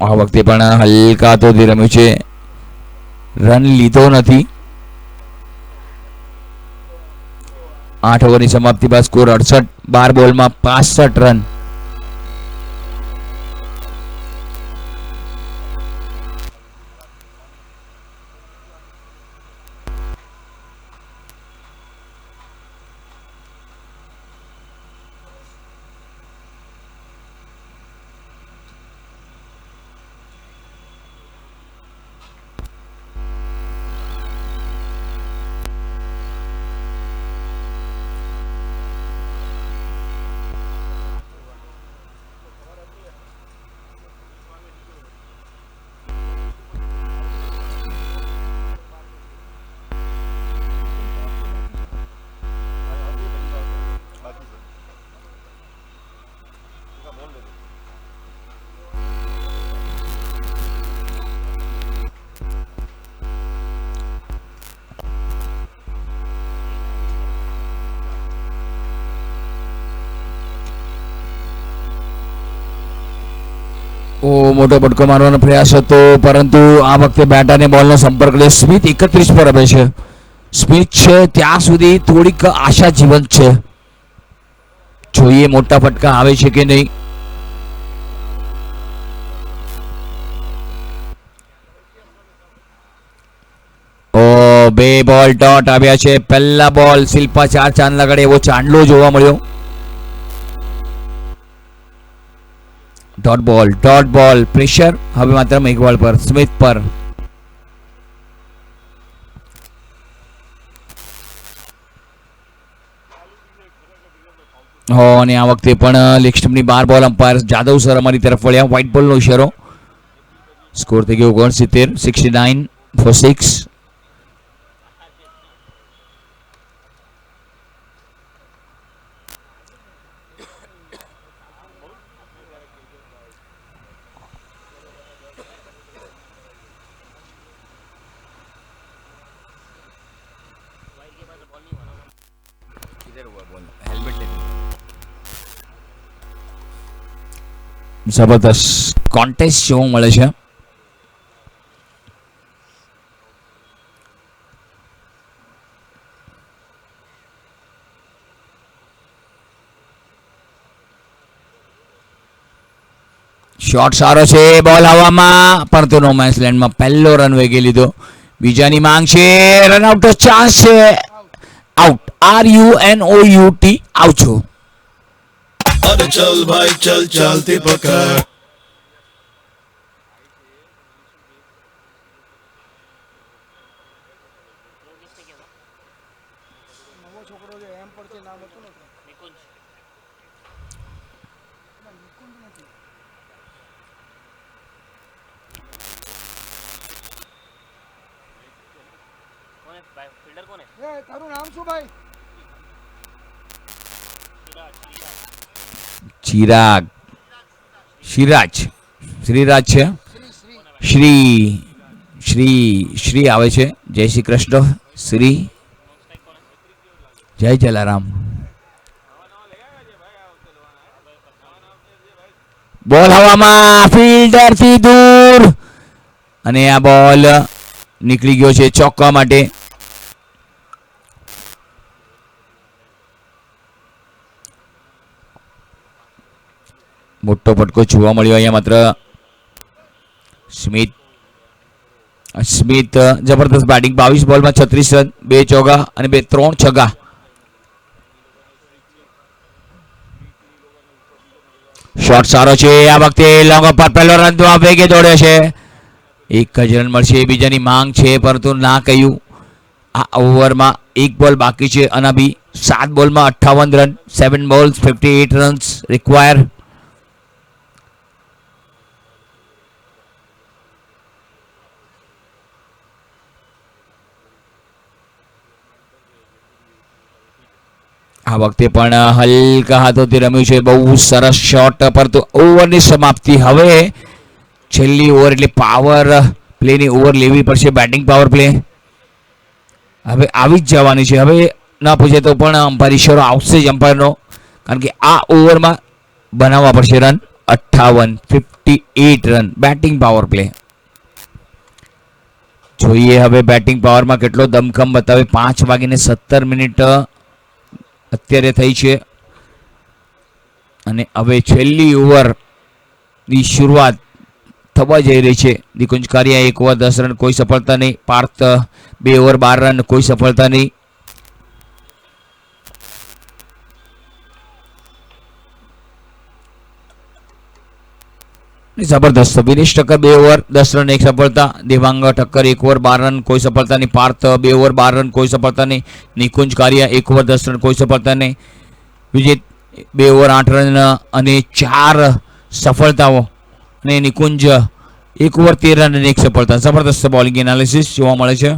આ વખતે પણ હલકા હાથોથી રમ્યું છે, રન લીધો નથી. 8 ઓવરની સમાપ્તિ બાદ સ્કોર 68, 12 બોલમાં 65 રન. મોટો ફટકો મારવાનો પ્રયાસ હતો, પરંતુ આ વખતે બેટ અને બોલનો સંપર્ક લે. સ્મિથ 31 પર રમે છે. સ્મિથ છે ત્યાં સુધી થોડીક આશા જીવંત છે. જોઈએ મોટા ફટકા આવે છે કે નહીં. ઓ 2 બોલ ડોટ આવ્યા છે. પહેલા બોલ શિલ્પા 4 ચાંદ લગાડે એવો ચાંદલો જોવા મળ્યો. ડોટ બોલ પ્રેશર હવે માત્ર મેઘવાળ પર, સ્મિથ પર. અને આ વખતે પણ લેગ સ્ટમ્પની 12 બોલ અમ્પાયર જાદવ સર અમારી તરફ વળ્યા. વ્હાઇટ બોલનો ઇશારો. સ્કોર થઈ ગયો 69, 69 for 6. જબરદસ્ત કોન્ટેસ્ટ જોવા મળે છે. શોટ સારો છે, બોલ હવામાં, પરંતુ નો મેન્સ લેન્ડમાં પહેલો રન વેગી લીધો. બીજાની માંગ છે, રન આઉટ નો ચાન્સ છે, આઉટ, RUNOUT, આઉટ છો. अरे चल भाई चल चलती पकड़ નવો છોકરો છે એમ પરથી નામ હતું ને એ તારું નામ શું ભાઈ? ચિરાગ, શ્રીરાજ છે, શ્રી આવે છે. જય શ્રી કૃષ્ણ, શ્રી, જય જલારામ. બોલ હવામાં, ફિલ્ડર થી દૂર, અને આ બોલ નીકળી ગયો છે ચોક્કા માટે. મોટો ફટકો જોવા મળ્યો અહીંયા માત્ર. સ્મિથ જબરદસ્ત બેટિંગ, 22 બોલમાં 36 રન, 2 ચોગ્ગા અને 3 છગ્ગા. શોટ સારો છે, આ વખતે લોંગ પર પહેલો રન તો વેગે દોડ્યો છે. એક જ રન મળશે, બીજાની માંગ છે, પરંતુ ના કહ્યું. આ ઓવરમાં 1 બોલ બાકી છે અને બી 7 બોલમાં 58 રન, 7 balls 58 runs require. આ વખતે પણ હલકા હાથોથી રમ્યું છે, બહુ સરસ શોટ, પરંતુ ઓવરની સમાપ્તિ. હવે છેલ્લી ઓવર એટલે પાવર પ્લેની ઓવર લેવી પડશે, બેટિંગ પાવર પ્લે હવે આવી જ જવાની છે. હવે ના પૂછે તો પણ અમ્પાયર ઇશારો આવશે જ અમ્પાયરનો, કારણ કે આ ઓવરમાં બનાવવા પડશે run. 58 run batting power play. જોઈએ હવે બેટિંગ પાવરમાં કેટલો દમખમ બતાવે. 5:17 અત્યારે થઈ છે અને હવે છેલ્લી ઓવરની શરૂઆત થવા જઈ રહી છે. નિકુંજ કારિયા 1 ઓવર 10 રન, કોઈ સફળતા નહીં. પાર્થ 2 ઓવર 12 રન, કોઈ સફળતા નહીં. જબરદસ્ત વિનેશ ઠક્કર 2 ઓવર 10 રન, 1 સફળતા. દેવાંગ ઠક્કર 1 ઓવર 12 રન, કોઈ સફળતા નહીં. પાર્થ 2 ઓવર 12 રન, કોઈ સફળતા નહીં. નિકુંજ કારિયા 1 ઓવર 10 રન, કોઈ સફળતા નહીં. વિજિત 2 ઓવર 8 રન અને 4 સફળતાઓ, અને નિકુંજ 1 ઓવર 13 રન અને 1 સફળતા. જબરદસ્ત બોલિંગ એનાલિસિસ જોવા મળે છે.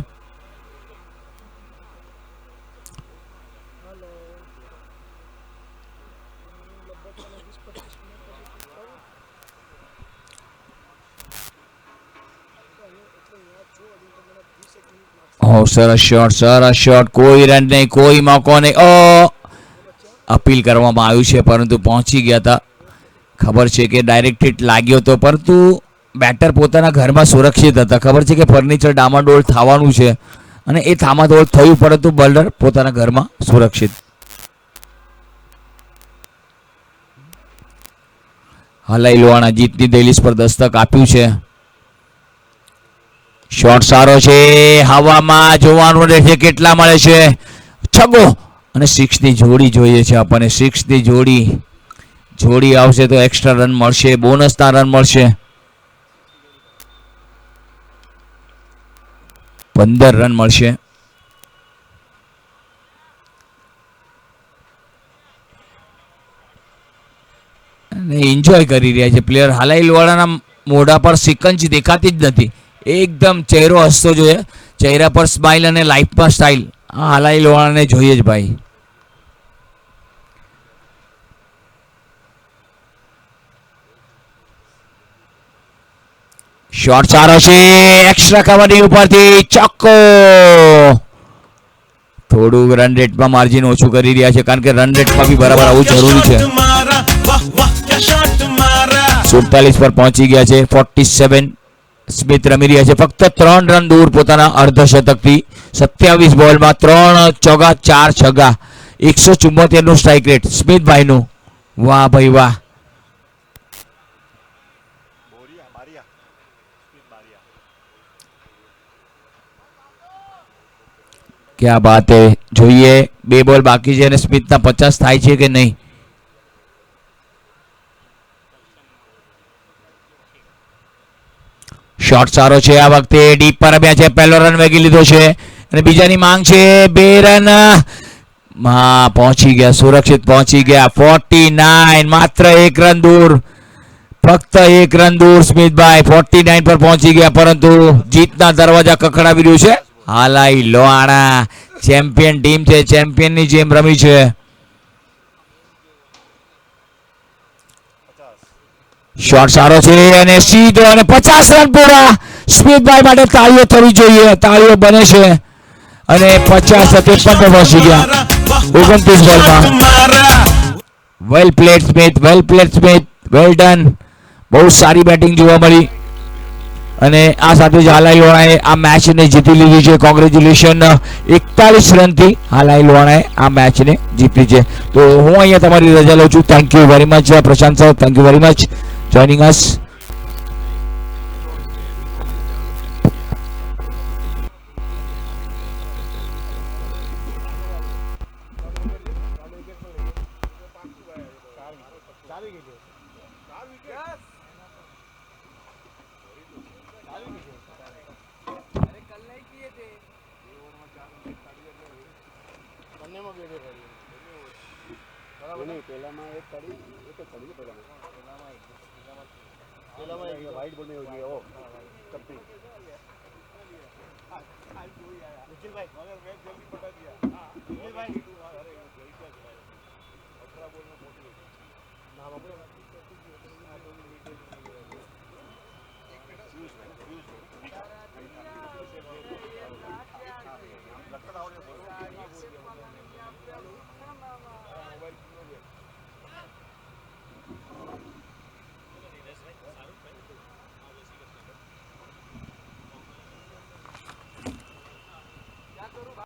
સરસ શોટ, કોઈ રન નહીં, કોઈ મોકો નહીં. અપીલ કરવામાં આવ્યું છે, પરંતુ પહોંચી ગયા હતા. ખબર છે કે ડાયરેક્ટ હિટ લાગ્યો હતો, પરંતુ બેટર પોતાના ઘરમાં સુરક્ષિત હતા. ખબર છે કે ફર્નિચર ડામાડોળ થવાનું છે અને એ ડામાડોળ થયું, પરંતુ બોલર પોતાના ઘરમાં સુરક્ષિત. હલાઈ લોહાણા જીતની દહેલીજ પર દસ્તક આપ્યું છે. શોટ સારો છે, હવામાં, જોવાનું રહેશે કેટલા મળે છે. છગ્ગો અને 6 ની જોડી જોઈએ છે આપણને. 6 ની જોડી આવશે તો એક્સ્ટ્રા રન મળશે, બોનસના રન મળશે. 15 રન મળશે. અને એન્જોય કરી રહ્યા છે પ્લેયર. હાલાઈ લોહાણાના મોઢા પર સિકંજ દેખાતી જ નથી. એકદમ ચહેરો હસતો જોઈએ, ચહેરા પર સ્માઇલ અને લાઈફમાં સ્ટાઇલ. આ હાલાઈ લોહાણાને જોઈએ જ ભાઈ. શોટ સારો છે, એક્સ્ટ્રા કવરની ઉપરથી ચોક્કો. થોડું રન રેટમાં માર્જિન ઓછું કરી રહ્યા છે, કારણ કે રન રેટમાં બી બરાબર આવું જરૂરી છે. मारा वाह वाह क्या शॉट मारा 47 પર પહોંચી ગયા છે. 47 સ્મિથ રમી રહ્યા છે ફક્ત 3 રન દૂર પોતાના અર્ધશતકથી. 27 બોલમાં 3 ચોગ્ગા 4 છગ્ગા, 174 નું સ્ટ્રાઇક રેટ સ્મિથભાઈનું. વાહ ભાઈ વાહ. ક્યાં બાત હે. જોઈએ 2 બોલ બાકી છે અને સ્મિથના 50 થાય છે કે નહીં. શોટ સારો છે આ વખતે. ડીપ પર રમ્યા છે. પહેલો રન વેગી લીધો છે અને બીજાની માંગ છે. 2 રન માં પહોંચી ગયા, સુરક્ષિત પહોંચી ગયા. 49, માત્ર 1 રન દૂર, ફક્ત 1 રન દૂર સ્મિતભાઈ 49 પર પહોંચી ગયા, પરંતુ જીતના દરવાજા ખખડાવી રહ્યું છે. હાલાઈ લોહાણા ચેમ્પિયન ટીમ છે, ચેમ્પિયનની જેમ રમી છે. શોટ સારો છે અને સીધો અને 50 રન પૂરા. સ્મિતભાઈ માટે તાળીઓ થવી જોઈએ. તાળીઓ બને છે અને 50 53 પર પહોંચી ગયા 29 બોલમાં. વેલ પ્લેડ સ્મિથ, વેલ પ્લેડ સ્મિથ, વેલ ડન. બહુ સારી બેટિંગ જોવા મળી અને આ સાથે જ હાલાઈ લોહાણાએ આ મેચને જીતી લીધી છે. કોંગ્રેચ્યુલેશન. 41 રનથી હાલાઈ લોહાણાએ આ મેચને જીતી છે. તો હું અહીંયા તમારી રજા લઉં છું. Thank you very much Prashant sir, thank you very much joining અસ. નામ આપણે